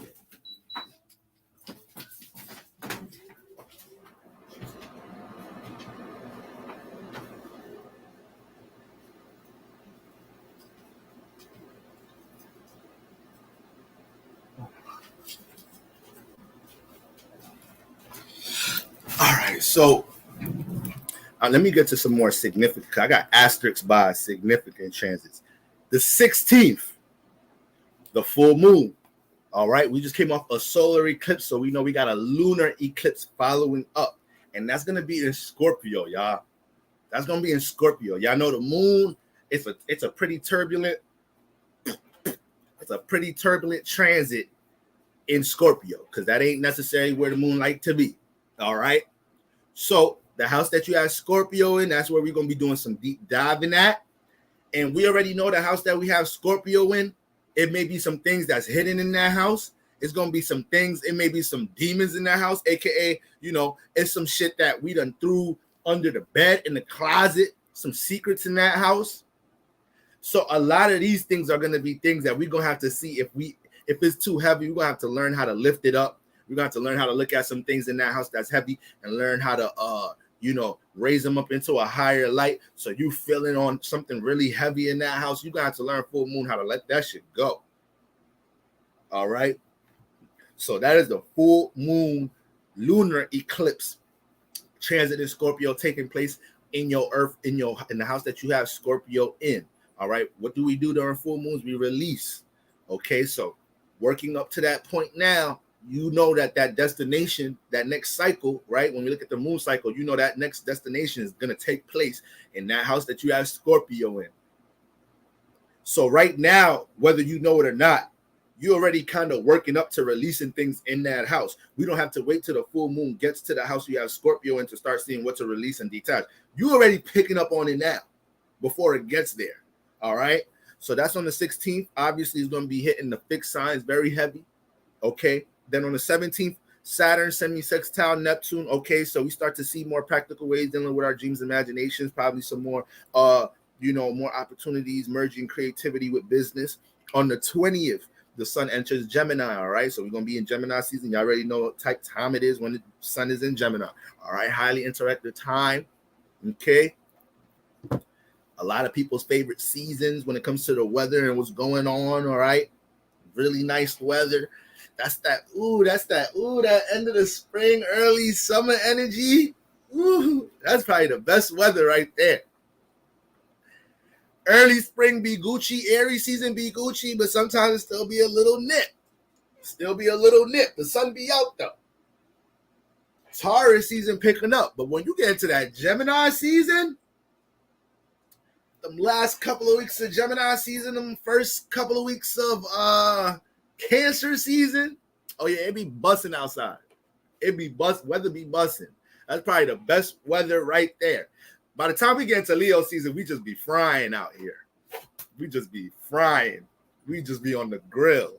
All right, so let me get to some more significant. I got asterisks by significant transits. The 16th, the full moon. All right, we just came off a solar eclipse, so we know we got a lunar eclipse following up, and that's gonna be in Scorpio, y'all. That's gonna be in Scorpio. Y'all know the moon. It's a pretty turbulent. It's a pretty turbulent transit in Scorpio, because that ain't necessarily where the moon like to be. All right. So the house that you have Scorpio in, that's where we're going to be doing some deep diving at. And we already know the house that we have Scorpio in, it may be some things that's hidden in that house. It's going to be some things. It may be some demons in that house, AKA, you know, it's some shit that we done threw under the bed, in the closet, some secrets in that house. So a lot of these things are going to be things that we're going to have to see if it's too heavy. We're going to have to learn how to lift it up. We're going to have to learn how to look at some things in that house that's heavy and learn how to, you know, raise them up into a higher light. So you feeling on something really heavy in that house, you're going to have to learn full moon how to let that shit go. All right. So that is the full moon lunar eclipse transit in Scorpio taking place in your earth, in the house that you have Scorpio in. All right. What do we do during full moons? We release. Okay. So working up to that point now, you know that destination, that next cycle, right? When we look at the moon cycle, you know that next destination is going to take place in that house that you have Scorpio in. So right now, whether you know it or not, you're already kind of working up to releasing things in that house. We don't have to wait till the full moon gets to the house you have Scorpio in to start seeing what to release and detach. You're already picking up on it now before it gets there. All right. So that's on the 16th. Obviously, it's going to be hitting the fixed signs very heavy. Okay. Then on the 17th, Saturn semi-sextile Neptune. Okay. So we start to see more practical ways dealing with our dreams, imaginations, probably some more, more opportunities, merging creativity with business. On the 20th, the sun enters Gemini, all right? So we're going to be in Gemini season. You already know what type time it is when the sun is in Gemini, all right? Highly interactive time, okay? A lot of people's favorite seasons when it comes to the weather and what's going on, all right? Really nice weather. That end of the spring, early summer energy. Ooh, that's probably the best weather right there. Early spring be Gucci, Aries season be Gucci, but sometimes it still be a little nip. The sun be out though. Taurus season picking up, but when you get into that Gemini season, them last couple of weeks of Gemini season, them first couple of weeks of Cancer season, oh yeah, it be busting outside. Weather be busting. That's probably the best weather right there. By the time we get into Leo season, we just be frying out here. We just be frying. We just be on the grill.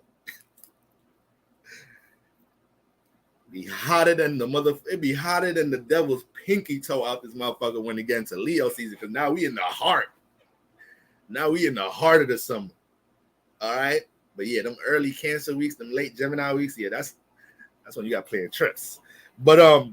It be hotter than the devil's pinky toe out this motherfucker when it gets into Leo season, because now we in the heart. Now we in the heart of the summer. All right? But yeah, them early Cancer weeks, them late Gemini weeks, yeah, that's when you got playing tricks. But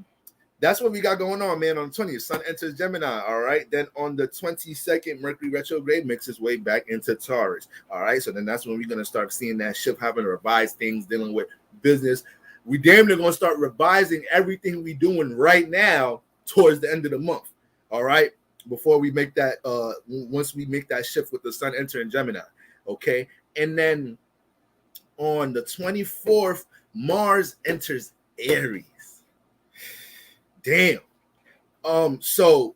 that's what we got going on, man. On the 20th, sun enters Gemini, all right? Then on the 22nd, Mercury retrograde makes its way back into Taurus, all right? So then that's when we're going to start seeing that shift, having to revise things, dealing with business. We damn near going to start revising everything we doing right now towards the end of the month, all right? Before we make that, once we make that shift with the sun entering Gemini, okay? And then on the 24th, Mars enters Aries. Damn. So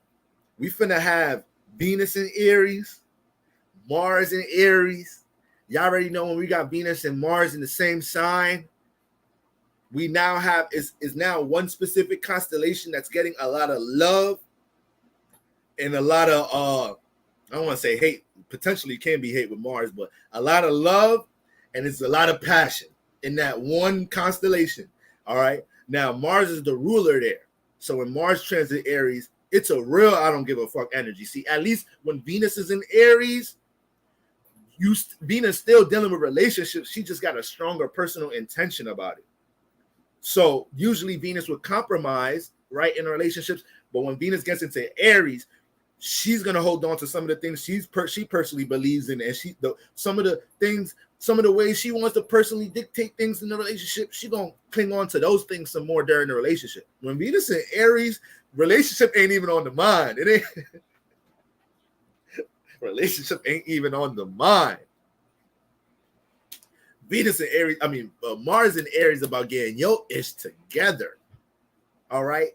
we finna have Venus in Aries, Mars in Aries. Y'all already know when we got Venus and Mars in the same sign, we now have is now one specific constellation that's getting a lot of love and a lot of I don't want to say hate. Potentially can be hate with Mars, but a lot of love and it's a lot of passion in that one constellation. All right. Now Mars is the ruler there. So when Mars transit Aries, it's a real I don't give a fuck energy. See, at least when Venus is in Aries, Venus still dealing with relationships. She just got a stronger personal intention about it. So usually Venus would compromise, right, in relationships. But when Venus gets into Aries, she's gonna hold on to some of the things she personally believes in, and some of the ways she wants to personally dictate things in the relationship. She gonna cling on to those things some more during the relationship. When Venus in Aries, relationship ain't even on the mind. It ain't relationship ain't even on the mind. Venus in Aries, Mars in Aries about getting your ish together. All right.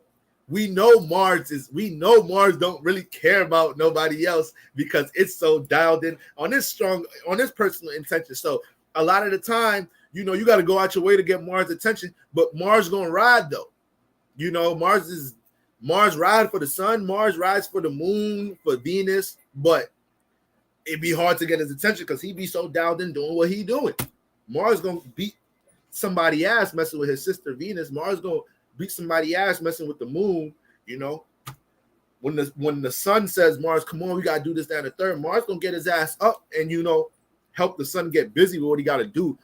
We know Mars don't really care about nobody else because it's so dialed in on this personal intention. So a lot of the time, you got to go out your way to get Mars' attention, but Mars gonna ride though. Mars ride for the sun, Mars rides for the moon, for Venus, but it'd be hard to get his attention because he be so dialed in doing what he doing. Mars gonna beat somebody ass messing with his sister Venus. Mars gonna beat somebody ass messing with the moon. When the sun says, Mars, come on, we gotta do this, that, and the third, Mars gonna get his ass up and help the sun get busy with what he gotta do.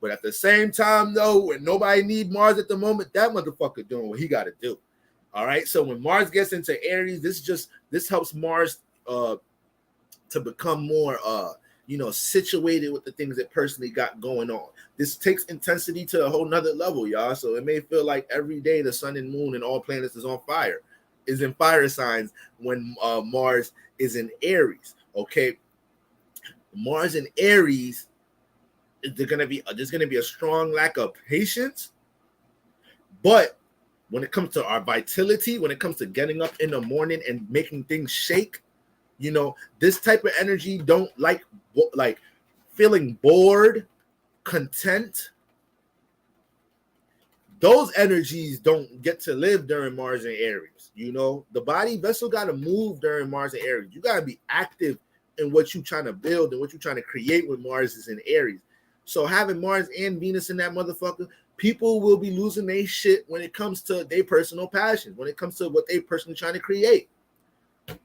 But at the same time, though, when nobody need Mars at the moment, that motherfucker doing what he gotta do. All right. So when Mars gets into Aries, this helps Mars to become more situated with the things that personally got going on. This takes intensity to a whole nother level, y'all. So it may feel like every day the sun and moon and all planets is on fire, is in fire signs when Mars is in Aries. Okay. Mars in Aries, there's gonna be a strong lack of patience. But when it comes to our vitality, when it comes to getting up in the morning and making things shake, You know, this type of energy don't like feeling bored, content. Those energies don't get to live during Mars and Aries. You know, the body vessel got to move during Mars and Aries. You got to be active in what you're trying to build and what you're trying to create when Mars is in Aries. So having Mars and Venus in that motherfucker, people will be losing their shit when it comes to their personal passion, when it comes to what they personally trying to create.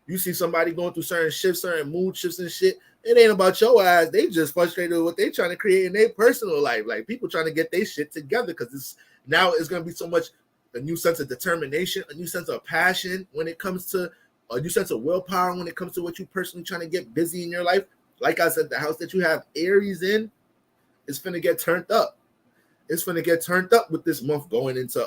You see somebody going through certain shifts, certain mood shifts and shit. It ain't about your ass. They just frustrated with what they trying to create in their personal life. Like people trying to get their shit together because it's going to be so much a new sense of determination, a new sense of passion when it comes to a new sense of willpower when it comes to what you personally trying to get busy in your life. Like I said, the house that you have Aries in is finna get turned up. It's finna get turned up with this month going into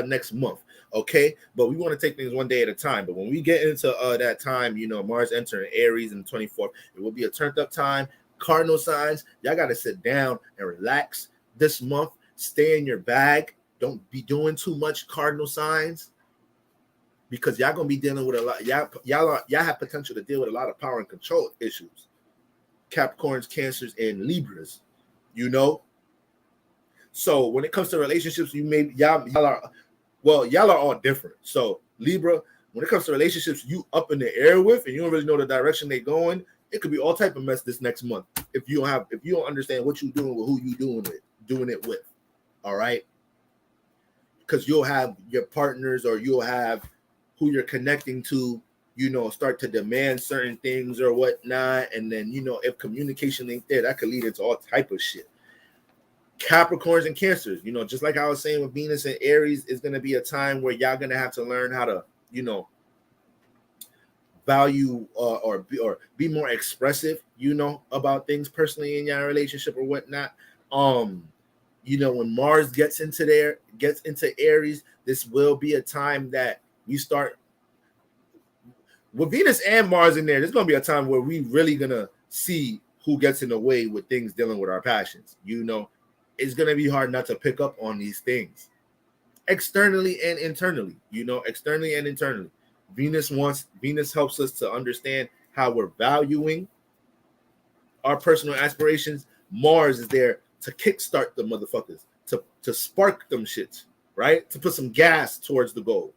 next month. Okay, but we want to take things one day at a time. But when we get into that time, you know, Mars entering Aries in the 24th, it will be a turned up time. Cardinal signs, y'all got to sit down and relax this month. Stay in your bag. Don't be doing too much cardinal signs because y'all gonna be dealing with a lot. Y'all have potential to deal with a lot of power and control issues. Capricorns, Cancers, and Libras. You know. So when it comes to relationships, y'all are all different. So Libra, when it comes to relationships, you up in the air with, and you don't really know the direction they're going. It could be all type of mess this next month if you don't understand what you're doing with who you doing it with. All right, because you'll have your partners or you'll have who you're connecting to, you know, start to demand certain things or whatnot, and then you know if communication ain't there, that could lead into all type of shit. Capricorns and Cancers, you know, just like I was saying with Venus and Aries, is going to be a time where y'all going to have to learn how to, you know, value or be more expressive, you know, about things personally in your relationship or whatnot. You know, when Mars gets into Aries, this will be a time that we start with Venus and Mars in there. There's going to be a time where we really going to see who gets in the way with things dealing with our passions, you know. It's going to be hard not to pick up on these things externally and internally, you know, externally and internally. Venus helps us to understand how we're valuing our personal aspirations. Mars is there to kickstart the motherfuckers, to spark them shits, right? To put some gas towards the goal.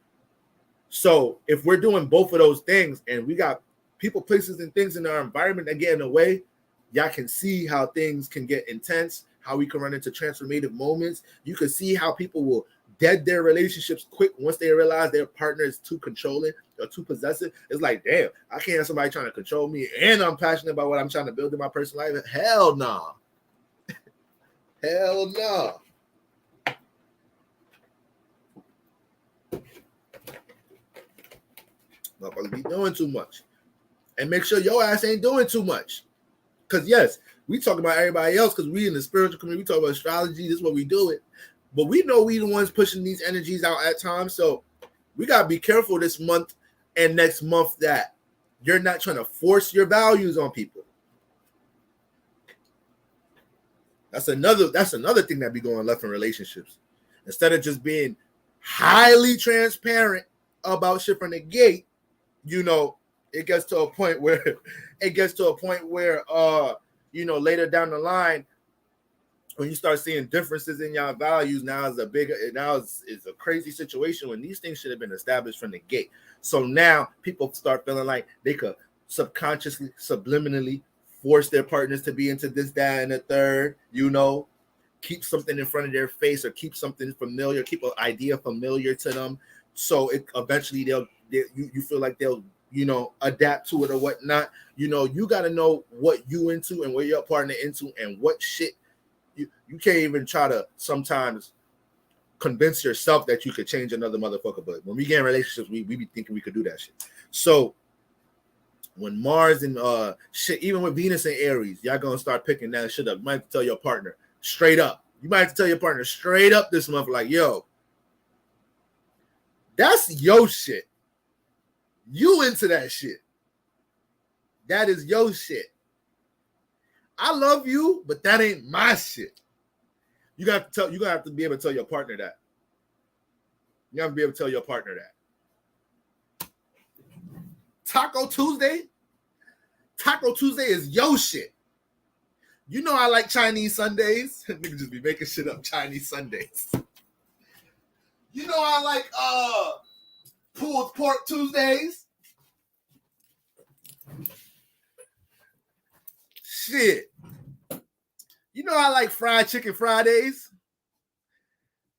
So if we're doing both of those things and we got people, places, and things in our environment that get in the way, y'all can see how things can get intense, how we can run into transformative moments. You can see how people will dead their relationships quick once they realize their partner is too controlling or too possessive. It's like, damn, I can't have somebody trying to control me and I'm passionate about what I'm trying to build in my personal life. Hell nah. Hell nah. Motherfuckers be doing too much. And make sure your ass ain't doing too much. Because yes, we talk about everybody else because we in the spiritual community, we talk about astrology, this is what we do it. But we know we the ones pushing these energies out at times. So we got to be careful this month and next month that you're not trying to force your values on people. That's another thing that be going left in relationships. Instead of just being highly transparent about shit from the gate, you know, it gets to a point where you know, later down the line, when you start seeing differences in your values, it's a crazy situation when these things should have been established from the gate. So now people start feeling like they could subconsciously, subliminally force their partners to be into this, that, and the third, you know, keep something in front of their face or keep something familiar, keep an idea familiar to them. So it eventually you feel like they'll, you know, adapt to it or whatnot. You know, you got to know what you into and what your partner into and what shit you can't even try to sometimes convince yourself that you could change another motherfucker. But when we get in relationships, we be thinking we could do that shit. So when Mars and shit, even with Venus and Aries, y'all gonna start picking that shit up. You might have to tell your partner straight up. You might have to tell your partner straight up this month, like, yo, that's your shit. You into that shit. That is your shit. I love you, but that ain't my shit. You're gonna have to be able to tell your partner that. You have to be able to tell your partner that. Taco Tuesday? Taco Tuesday is yo shit. You know I like Chinese Sundays. Niggas just be making shit up. Chinese Sundays. You know I like pulled pork Tuesdays. Shit. You know I like fried chicken Fridays.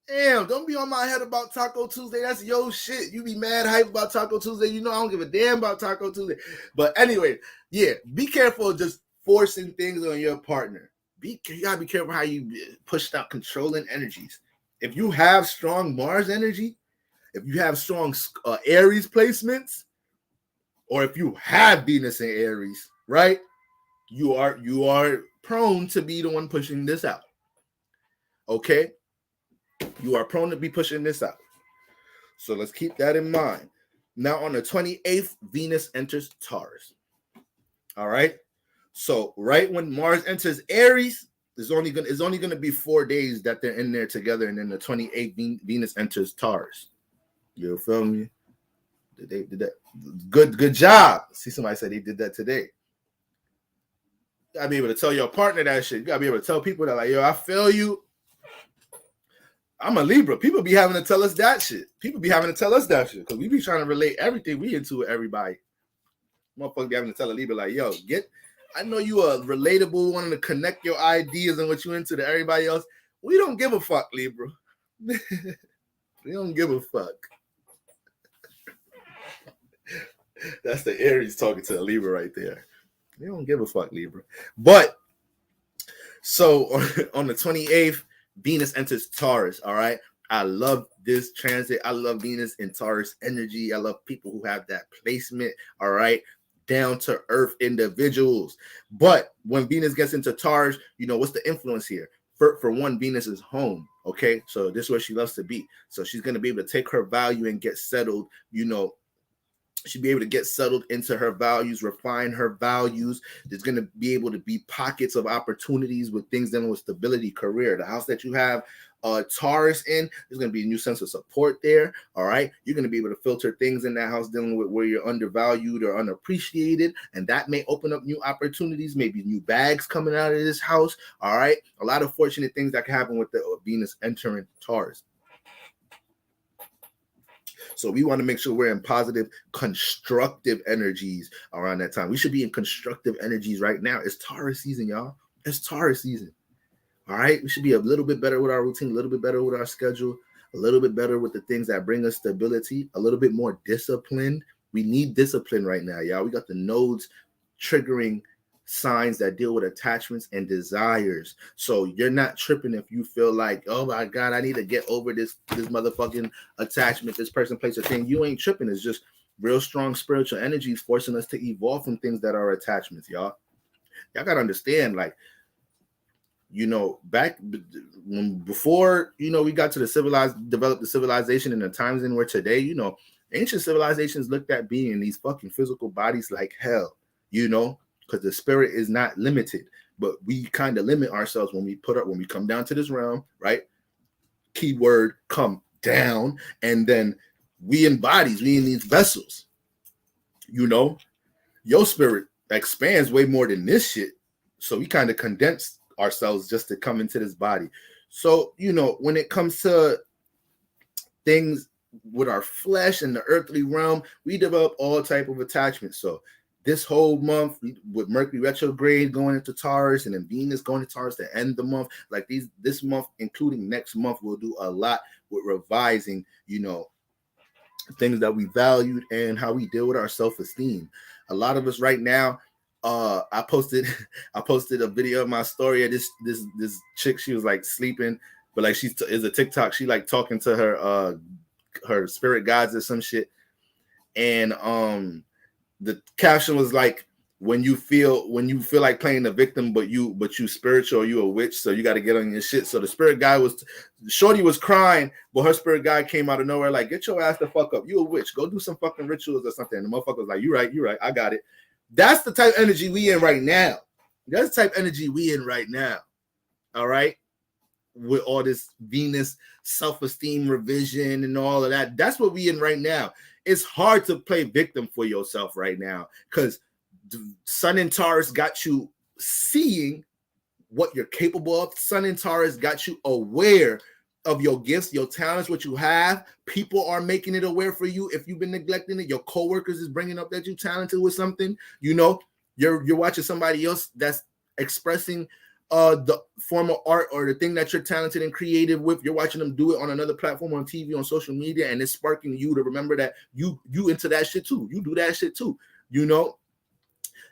Damn, don't be on my head about Taco Tuesday. That's yo shit. You be mad hype about Taco Tuesday. You know I don't give a damn about Taco Tuesday. But anyway, yeah, be careful just forcing things on your partner. You gotta be careful how you push out controlling energies. If you have strong Mars energy, if you have strong Aries placements, or if you have Venus in Aries, right? You are prone to be the one pushing this out. Okay? You are prone to be pushing this out. So let's keep that in mind. Now on the 28th, Venus enters Taurus. All right? So right when Mars enters Aries, it's only gonna be 4 days that they're in there together, and then the 28th Venus enters Taurus. You feel me? They did that. Good job. See, somebody said they did that today. You gotta be able to tell your partner that shit. You gotta be able to tell people that, like, yo, I feel you. I'm a Libra. People be having to tell us that shit. People be having to tell us that shit because we be trying to relate everything we into with everybody. Motherfucker be having to tell a Libra, like, yo, I know you are relatable, wanting to connect your ideas and what you into to everybody else. We don't give a fuck, Libra. We don't give a fuck. That's the Aries talking to the Libra right there. They don't give a fuck, Libra. But so on the 28th, Venus enters Taurus. All right. I love this transit. I love Venus in Taurus energy. I love people who have that placement. All right. Down to earth individuals. But when Venus gets into Taurus, you know, what's the influence here? For one, Venus is home. Okay. So this is where she loves to be. So she's going to be able to take her value and get settled, you know. She'll be able to get settled into her values, refine her values. There's going to be able to be pockets of opportunities with things dealing with stability, career. The house that you have Taurus in, there's going to be a new sense of support there. All right. You're going to be able to filter things in that house dealing with where you're undervalued or unappreciated. And that may open up new opportunities, maybe new bags coming out of this house. All right. A lot of fortunate things that can happen with the Venus entering Taurus. So we want to make sure we're in positive, constructive energies around that time. We should be in constructive energies right now. It's Taurus season, y'all. It's Taurus season. All right. We should be a little bit better with our routine, a little bit better with our schedule, a little bit better with the things that bring us stability, a little bit more disciplined. We need discipline right now, y'all. We got the nodes triggering signs that deal with attachments and desires. So you're not tripping if you feel like, oh my God, I need to get over this motherfucking attachment, this person, place, or thing. You ain't tripping. It's just real strong spiritual energies forcing us to evolve from things that are attachments, y'all. Y'all gotta understand, like, you know, before, you know, we got to developed the civilization and the times in where today, you know, ancient civilizations looked at being in these fucking physical bodies like hell, you know, because the spirit is not limited, but we kind of limit ourselves when we come down to this realm, right? Keyword, come down, and then we in bodies, we in these vessels, you know, your spirit expands way more than this shit. So we kind of condense ourselves just to come into this body. So, you know, when it comes to things with our flesh and the earthly realm, we develop all type of attachments. So this whole month with Mercury retrograde going into Taurus and then Venus going to Taurus to end the month, like this month, including next month, we'll do a lot with revising, you know, things that we valued and how we deal with our self-esteem. A lot of us right now, I posted a video of my story of this chick. She was like sleeping, but like is a TikTok. She like talking to her spirit guides or some shit, and the caption was like, when you feel like playing the victim, but you spiritual, or you a witch, so you got to get on your shit. So the spirit guy shorty was crying, but her spirit guy came out of nowhere like, get your ass the fuck up, you a witch, go do some fucking rituals or something. And the motherfucker was like, you're right, I got it. That's the type of energy we in right now. That's the type of energy we in right now. All right. with all this Venus self-esteem revision and all of that. That's what we in right now. It's hard to play victim for yourself right now because Sun in Taurus got you seeing what you're capable of. Sun in Taurus got you aware of your gifts, your talents, what you have. People are making it aware for you. If you've been neglecting it, your coworkers is bringing up that you're talented with something. You know, you're watching somebody else that's expressing the form of art or the thing that you're talented and creative with. You're watching them do it on another platform, on TV, on social media, and it's sparking you to remember that you into that shit too. You do that shit too. You know,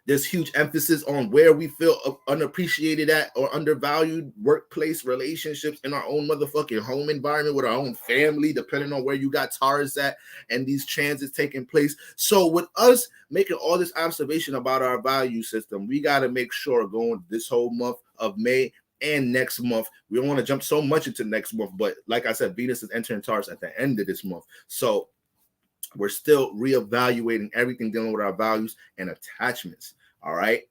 there's huge emphasis on where we feel unappreciated at or undervalued, workplace relationships, in our own motherfucking home environment with our own family, depending on where you got Taurus at and these transits taking place. So with us making all this observation about our value system, we got to make sure going this whole month of May and next month, we don't want to jump so much into next month, but like I said, Venus is entering Taurus at the end of this month. So we're still reevaluating everything dealing with our values and attachments. All right.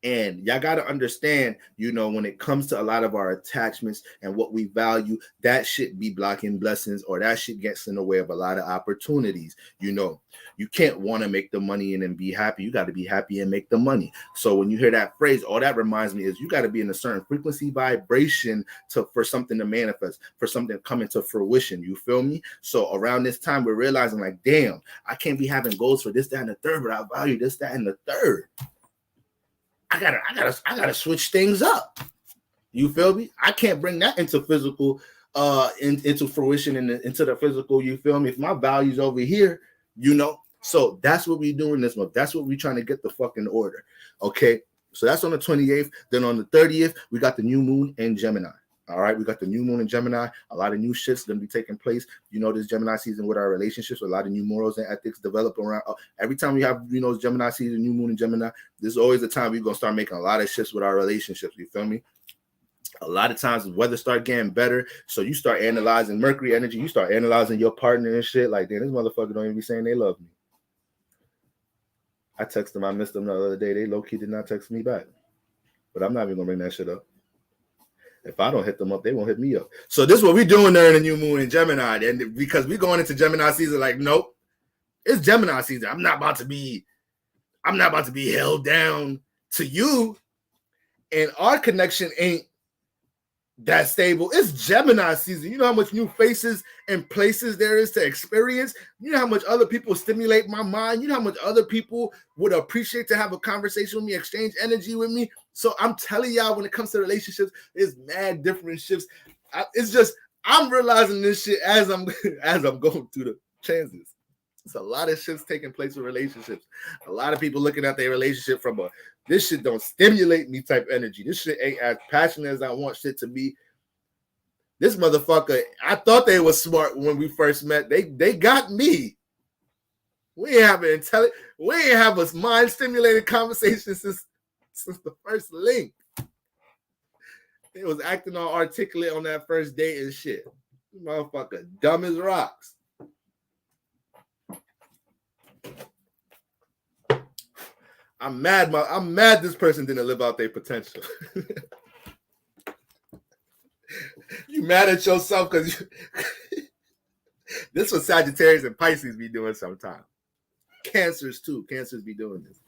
And y'all got to understand, you know, when it comes to a lot of our attachments and what we value, that shit be blocking blessings, or that shit gets in the way of a lot of opportunities. You know, you can't want to make the money and then be happy. You got to be happy and make the money. So when you hear that phrase, all that reminds me is you got to be in a certain frequency vibration for something to manifest, for something to come into fruition. You feel me? So around this time, we're realizing like, damn, I can't be having goals for this, that, and the third, but I value this, that, and the third. I gotta switch things up. You feel me? I can't bring that into physical, into fruition and into the physical. You feel me? If my value's over here, you know. So that's what we're doing this month. That's what we're trying to get the fucking order. Okay. So that's on the 28th. Then on the 30th, we got the new moon in Gemini. All right, we got the new moon in Gemini. A lot of new shit's gonna be taking place. You know, this Gemini season with our relationships, a lot of new morals and ethics develop around. Every time we have, you know, Gemini season, new moon in Gemini, there's always a time we're gonna start making a lot of shifts with our relationships. You feel me? A lot of times the weather start getting better, so you start analyzing Mercury energy. You start analyzing your partner and shit. Like, damn, this motherfucker don't even be saying they love me. I texted them. I missed them the other day. They low key did not text me back, but I'm not even gonna bring that shit up. If I don't hit them up, they won't hit me up. So this is what we're doing during the new moon in Gemini. And because we're going into Gemini season, like, nope, it's Gemini season. I'm not about to be held down to you. And our connection ain't that stable. It's Gemini season. You know how much new faces and places there is to experience. You know how much other people stimulate my mind. You know how much other people would appreciate to have a conversation with me, exchange energy with me. So I'm telling y'all, when it comes to relationships, it's mad different shifts. It's just I'm realizing this shit as I'm going through the transits. It's a lot of shifts taking place with relationships. A lot of people looking at their relationship from a this shit don't stimulate me type energy. This shit ain't as passionate as I want shit to be. This motherfucker, I thought they were smart when we first met. They got me. We ain't have a mind stimulated conversation since the first link. They was acting all articulate on that first date and shit. This motherfucker dumb as rocks. I'm mad this person didn't live out their potential. You mad at yourself because this was Sagittarius and Pisces be doing sometimes. Cancers too. Cancers be doing this.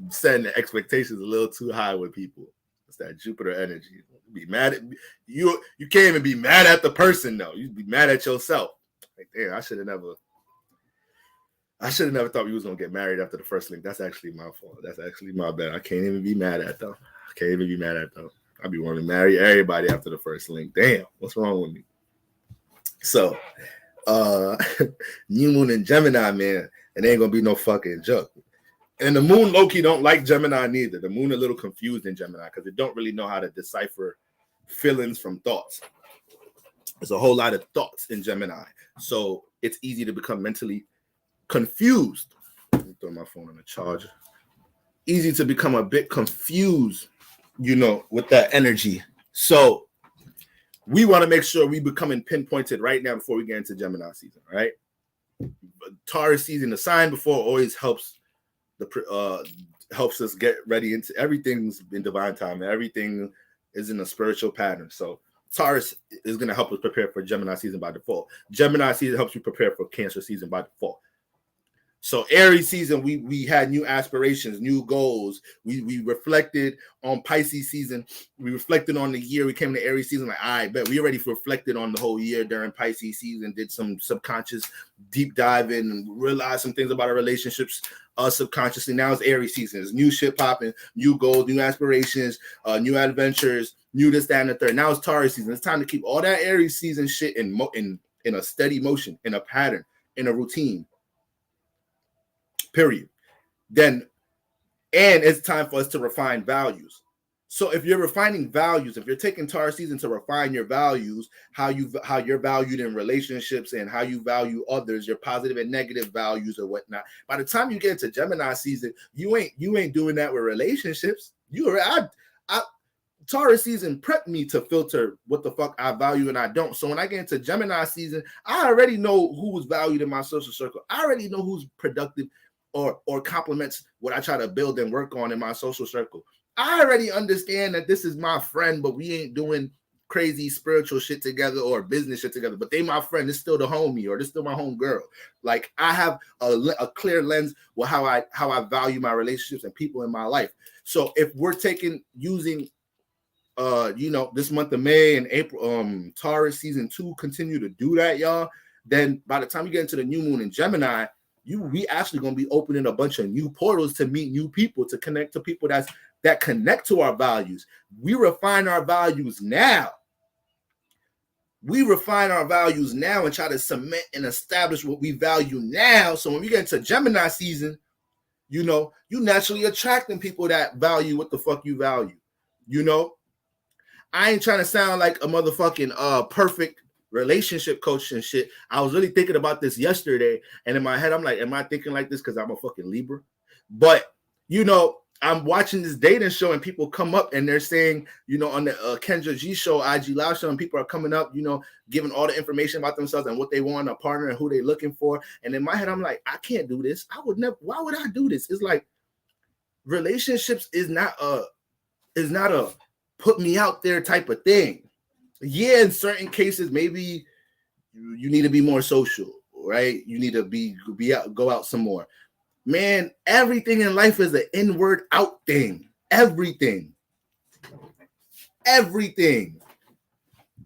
Setting the expectations a little too high with people. It's that Jupiter energy. Be mad at you. You can't even be mad at the person though. You be mad at yourself. Like, damn, I should have never thought we was gonna get married after the first link. That's actually my fault. That's actually my bad. I can't even be mad at though. I be wanting to marry everybody after the first link. Damn, what's wrong with me? So, new moon in Gemini, man, it ain't gonna be no fucking joke. And the moon low-key don't like Gemini neither. The moon a little confused in Gemini because it don't really know how to decipher feelings from thoughts. There's a whole lot of thoughts in Gemini, so it's easy to become mentally confused. Let me throw my phone on the charger. Easy to become a bit confused, you know, with that energy. So we want to make sure we becoming pinpointed right now before we get into Gemini season, right? Taurus season, the sign before always helps us get ready into everything's in divine time. Everything is in a spiritual pattern. So Taurus is going to help us prepare for Gemini season by default. Gemini season helps you prepare for Cancer season by default. So Aries season, we had new aspirations, new goals. We reflected on Pisces season. We reflected on the year. We came to Aries season like, all right, bet we already reflected on the whole year during Pisces season, did some subconscious deep dive in and realized some things about our relationships subconsciously. Now it's Aries season. It's new shit popping, new goals, new aspirations, new adventures, new this, that, and the third. Now it's Taurus season. It's time to keep all that Aries season shit in a steady motion, in a pattern, in a routine. Period. Then, and it's time for us to refine values. So if you're refining values, if you're taking Taurus season to refine your values, how you're valued in relationships and how you value others, your positive and negative values or whatnot. By the time you get into Gemini season, you ain't doing that with relationships. Taurus season prepped me to filter what the fuck I value and I don't. So when I get into Gemini season, I already know who's valued in my social circle. I already know who's productive or complements what I try to build and work on in my social circle. I already understand that this is my friend, but we ain't doing crazy spiritual shit together or business shit together, but they my friend. It's still the homie or this still my home girl. Like I have a clear lens with how I value my relationships and people in my life. So if we're using this month of May and April, Taurus season 2 continue to do that, y'all, then by the time you get into the new moon in Gemini, we actually gonna be opening a bunch of new portals to meet new people, to connect to people that connect to our values. We refine our values now. We refine our values now and try to cement and establish what we value now. So when we get into Gemini season, you naturally attracting people that value what the fuck you value. I ain't trying to sound like a motherfucking perfect relationship coach and shit. I was really thinking about this yesterday, and in my head, I'm like, am I thinking like this because I'm a fucking Libra? But, I'm watching this dating show, and people come up, and they're saying, on the Kendra G show, IG Live show, and people are coming up, giving all the information about themselves and what they want in a partner and who they're looking for. And in my head, I'm like, I can't do this. I would never. Why would I do this? It's like relationships is not a put me out there type of thing. Yeah, in certain cases, maybe you need to be more social, right? You need to go out some more. Man, everything in life is an inward out thing. Everything.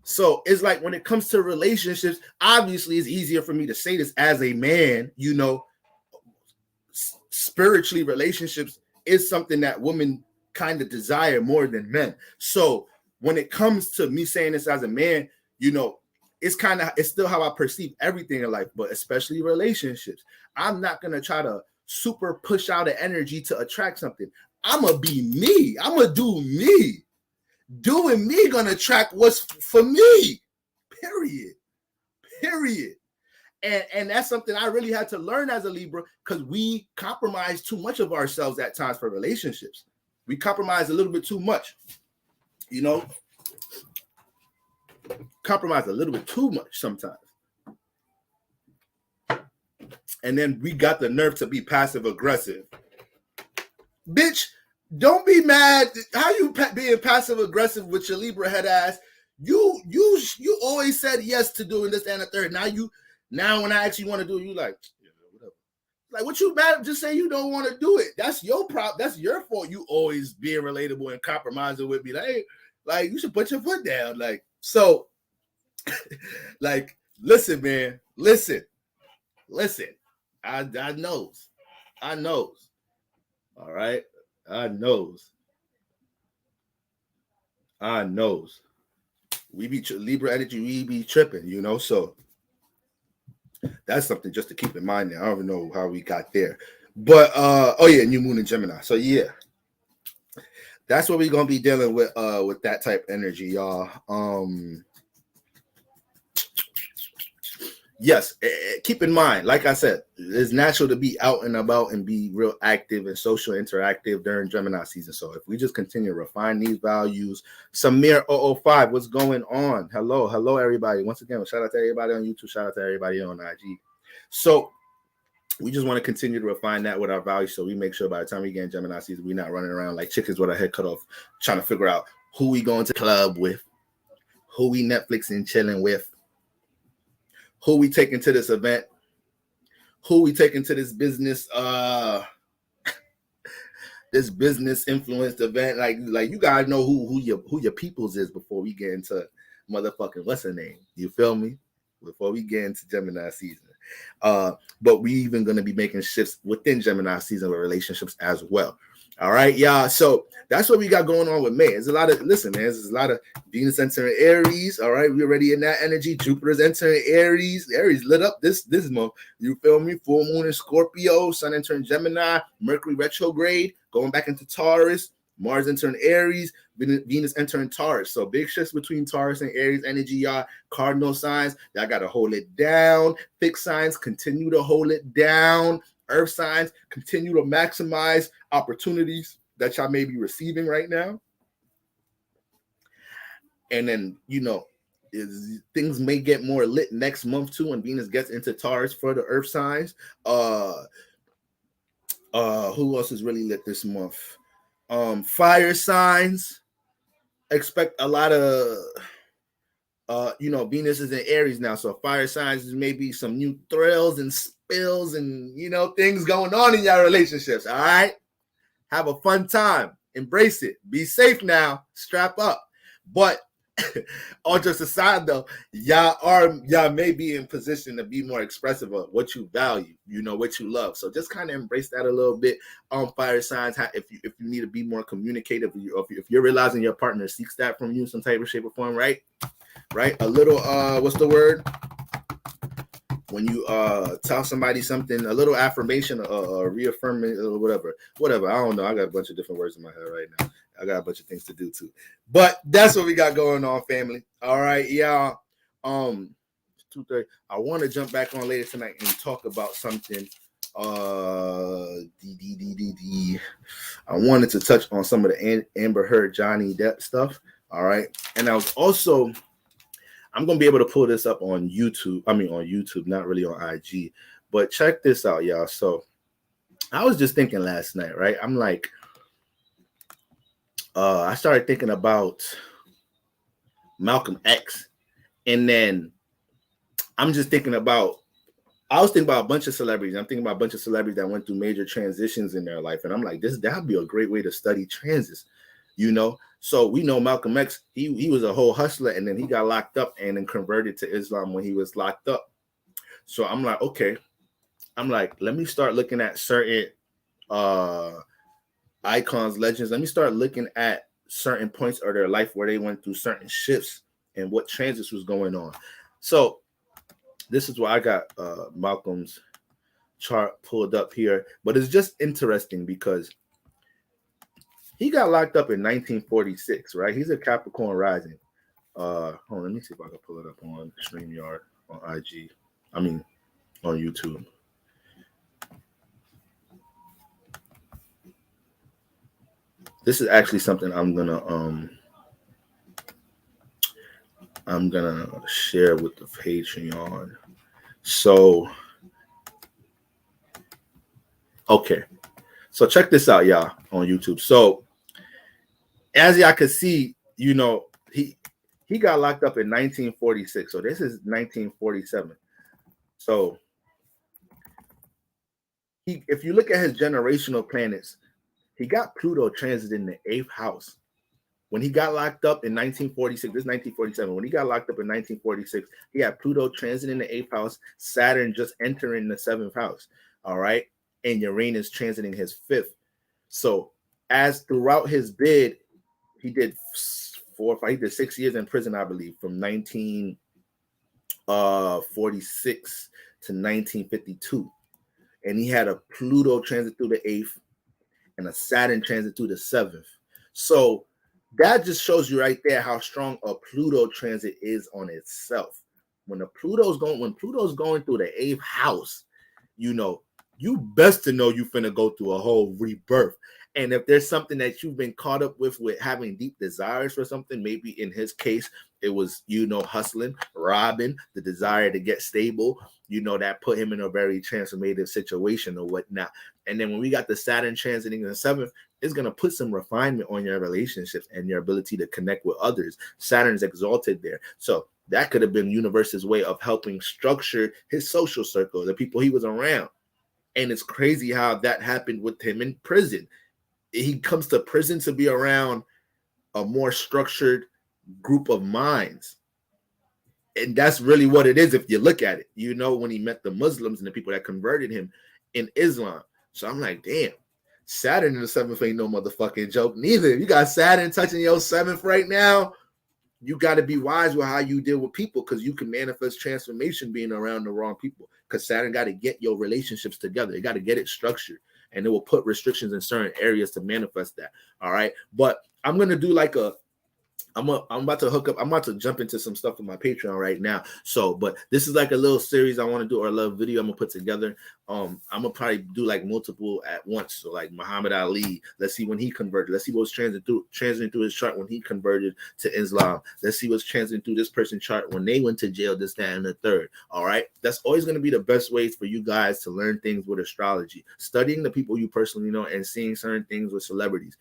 So it's like when it comes to relationships, obviously it's easier for me to say this as a man, spiritually, relationships is something that women kind of desire more than men. So when it comes to me saying this as a man, it's still how I perceive everything in life, but especially relationships. I'm not going to try to super push out an energy to attract something. I'm going to be me. I'm going to do me. Doing me going to attract what's for me. Period. And that's something I really had to learn as a Libra, because we compromise too much of ourselves at times for relationships. We compromise a little bit too much. Compromise a little bit too much sometimes. And then we got the nerve to be passive aggressive. Bitch, don't be mad. How you being passive aggressive with your Libra head ass? You always said yes to doing this and the third. Now when I actually want to do it, you like, yeah, whatever. Like, what you mad? Just say you don't want to do it. That's your problem. That's your fault. You always being relatable and compromising with me. Like you should put your foot down. Like, so, like, listen, man. Listen. I knows. All right. I knows. We be Libra energy. We be tripping, So that's something just to keep in mind. Now I don't even know how we got there, but new moon in Gemini. So yeah, that's what we're gonna be dealing with that type of energy, y'all. Yes, keep in mind, like I said, it's natural to be out and about and be real active and social interactive during Gemini season. So if we just continue to refine these values, Samir 005, what's going on? Hello, everybody. Once again, shout out to everybody on YouTube. Shout out to everybody on IG. So we just want to continue to refine that with our values, so we make sure by the time we get in Gemini season, we're not running around like chickens with our head cut off, trying to figure out who we going to club with, who we Netflix and chilling with, who we taking to this event, who we taking to this business this business influenced event. Like you gotta know who your peoples is before we get into motherfucking what's her name. You feel me? Before we get into Gemini season. But we even gonna be making shifts within Gemini season with relationships as well. All right, y'all. So that's what we got going on with May. There's a lot of there's a lot of Venus entering Aries. All right, we're already in that energy. Jupiter's entering Aries. Aries lit up this month. You feel me? Full moon in Scorpio, Sun entering Gemini, Mercury retrograde, going back into Taurus, Mars entering Aries, Venus entering Taurus. So big shifts between Taurus and Aries energy, y'all. Cardinal signs, y'all got to hold it down. Fixed signs, continue to hold it down. Earth signs, continue to maximize opportunities that y'all may be receiving right now. And then, things may get more lit next month too when Venus gets into Taurus for the Earth signs. Who else is really lit this month? Fire signs. Expect a lot of Venus is in Aries now, so fire signs is maybe some new thrills and spills and things going on in your relationships. All right, have a fun time, embrace it, be safe now, strap up. But all just aside though, y'all may be in position to be more expressive of what you value, what you love. So just kind of embrace that a little bit. Fire signs, if you need to be more communicative, if you're realizing your partner seeks that from you, some type of shape or form, right? A little what's the word when you tell somebody something, a little affirmation, reaffirming, or whatever. I don't know. I got a bunch of different words in my head right now. I got a bunch of things to do too, but that's what we got going on, family. All right, y'all. 2:30. I want to jump back on later tonight and talk about something. I wanted to touch on some of the Amber Heard, Johnny Depp stuff. All right, and I was also. I'm going to be able to pull this up on YouTube. On YouTube, not really on IG. But check this out, y'all. So I was just thinking last night, right? I'm like, I started thinking about Malcolm X. And then I was thinking about a bunch of celebrities. I'm thinking about a bunch of celebrities that went through major transitions in their life. And I'm like, that'd be a great way to study transits, So we know Malcolm X, he was a whole hustler, and then he got locked up and then converted to Islam when he was locked up. So I'm like, okay. Let me start looking at certain icons, legends. Let me start looking at certain points of their life where they went through certain shifts and what transits was going on. So this is why I got Malcolm's chart pulled up here. But it's just interesting because he got locked up in 1946, right? He's a Capricorn rising. Hold on, let me see if I can pull it up on StreamYard, on IG. On YouTube. This is actually something I'm gonna share with the Patreon. So, okay. So check this out, y'all, on YouTube. So as y'all can see, he got locked up in 1946. So this is 1947. So if you look at his generational planets, he got Pluto transit in the 8th house. When he got locked up in 1946, this is 1947. When he got locked up in 1946, he had Pluto transit in the 8th house, Saturn just entering the 7th house. All right. And Uranus transiting his 5th. So as throughout his bid, he did 6 years in prison, I believe, from 1946 to 1952. And he had a Pluto transit through the 8th and a Saturn transit through the 7th. So that just shows you right there how strong a Pluto transit is on itself. When Pluto's going through the 8th house, you best to know you finna go through a whole rebirth. And if there's something that you've been caught up with having deep desires for something, maybe in his case, it was, hustling, robbing, the desire to get stable, that put him in a very transformative situation or whatnot. And then when we got the Saturn transiting in the 7th, it's going to put some refinement on your relationships and your ability to connect with others. Saturn's exalted there. So that could have been universe's way of helping structure his social circle, the people he was around. And it's crazy how that happened with him in prison. He comes to prison to be around a more structured group of minds. And that's really what it is if you look at it. You know, when he met the Muslims and the people that converted him in Islam. So I'm like, damn, Saturn in the 7th ain't no motherfucking joke neither. You got Saturn touching your 7th right now. You got to be wise with how you deal with people, because you can manifest transformation being around the wrong people, because Saturn got to get your relationships together. They got to get it structured, and it will put restrictions in certain areas to manifest that. All right. But I'm going to do like I'm about to hook up. I'm about to jump into some stuff on my Patreon right now. So, but this is like a little series I want to do, or a little video I'm gonna put together. I'm gonna probably do like multiple at once. So, like Muhammad Ali, let's see when he converted. Let's see what's transiting through his chart when he converted to Islam. Let's see what's transiting through this person's chart when they went to jail, this, that, and the third. All right, that's always gonna be the best ways for you guys to learn things with astrology. Studying the people you personally know and seeing certain things with celebrities.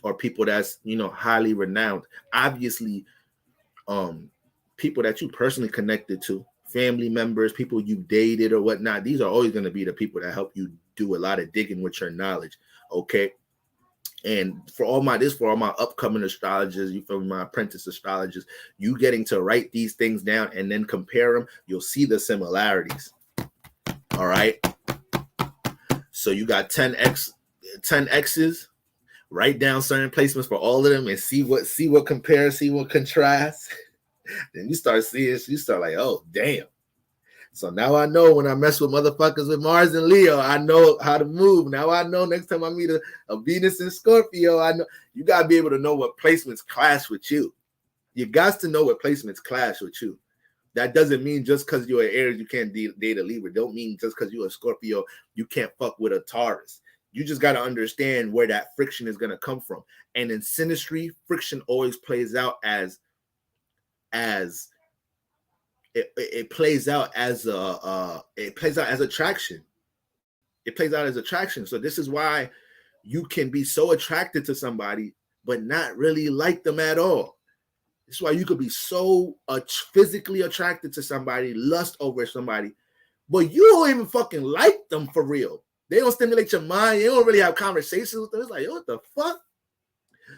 Or people that's, you know, highly renowned. Obviously, people that you personally connected to, family members, people you dated or whatnot. These are always going to be the people that help you do a lot of digging with your knowledge. Okay. And for all my upcoming astrologers, you feel me, my apprentice astrologers, you getting to write these things down and then compare them, you'll see the similarities. All right. So you got 10 X's. Write down certain placements for all of them and see what compares, see what contrasts. Then you start like, oh, damn. So now I know when I mess with motherfuckers with Mars and Leo, I know how to move. Now I know next time I meet a Venus and Scorpio, I know you got to be able to know what placements clash with you. You got to know what placements clash with you. That doesn't mean just because you're an Aries, you can't date a Libra. Don't mean just because you're a Scorpio, you can't fuck with a Taurus. You just got to understand where that friction is going to come from. And in synastry, friction always plays out as it plays out as attraction. It plays out as attraction. So this is why you can be so attracted to somebody, but not really like them at all. This is why you could be so physically attracted to somebody, lust over somebody, but you don't even fucking like them for real. They don't stimulate your mind. You don't really have conversations with them. It's like, what the fuck?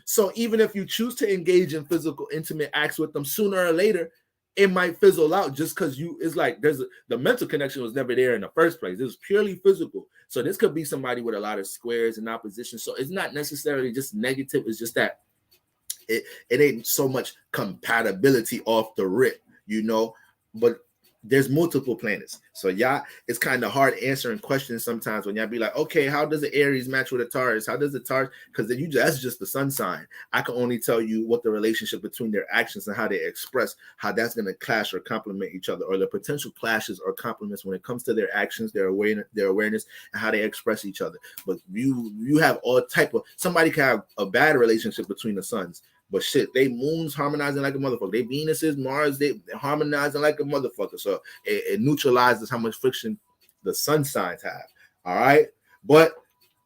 So even if you choose to engage in physical, intimate acts with them, sooner or later, it might fizzle out just because it's like the mental connection was never there in the first place. It was purely physical. So this could be somebody with a lot of squares and opposition. So it's not necessarily just negative. It's just that it ain't so much compatibility off the rip, you know, but there's multiple planets. So y'all, it's kind of hard answering questions sometimes when y'all be like, okay, how does the Aries match with a Taurus? How does the Taurus? Because that's just the sun sign. I can only tell you what the relationship between their actions and how they express, how that's going to clash or complement each other, or the potential clashes or complements when it comes to their actions, their awareness, and how they express each other. But you have all type of, somebody can have a bad relationship between the suns. But shit, they moons harmonizing like a motherfucker. They Venuses, Mars, they harmonizing like a motherfucker. So it neutralizes how much friction the sun signs have. All right. But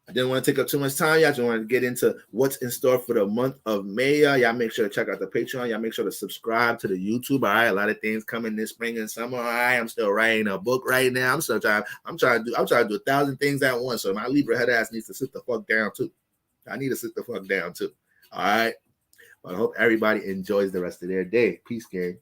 I didn't want to take up too much time. Y'all just want to get into what's in store for the month of May. Y'all make sure to check out the Patreon. Y'all make sure to subscribe to the YouTube. All right. A lot of things coming this spring and summer. All right. I'm still writing a book right now. I'm trying to do 1,000 things at once. So my Libra head ass needs to sit the fuck down too. I need to sit the fuck down too. All right. I hope everybody enjoys the rest of their day. Peace, gang.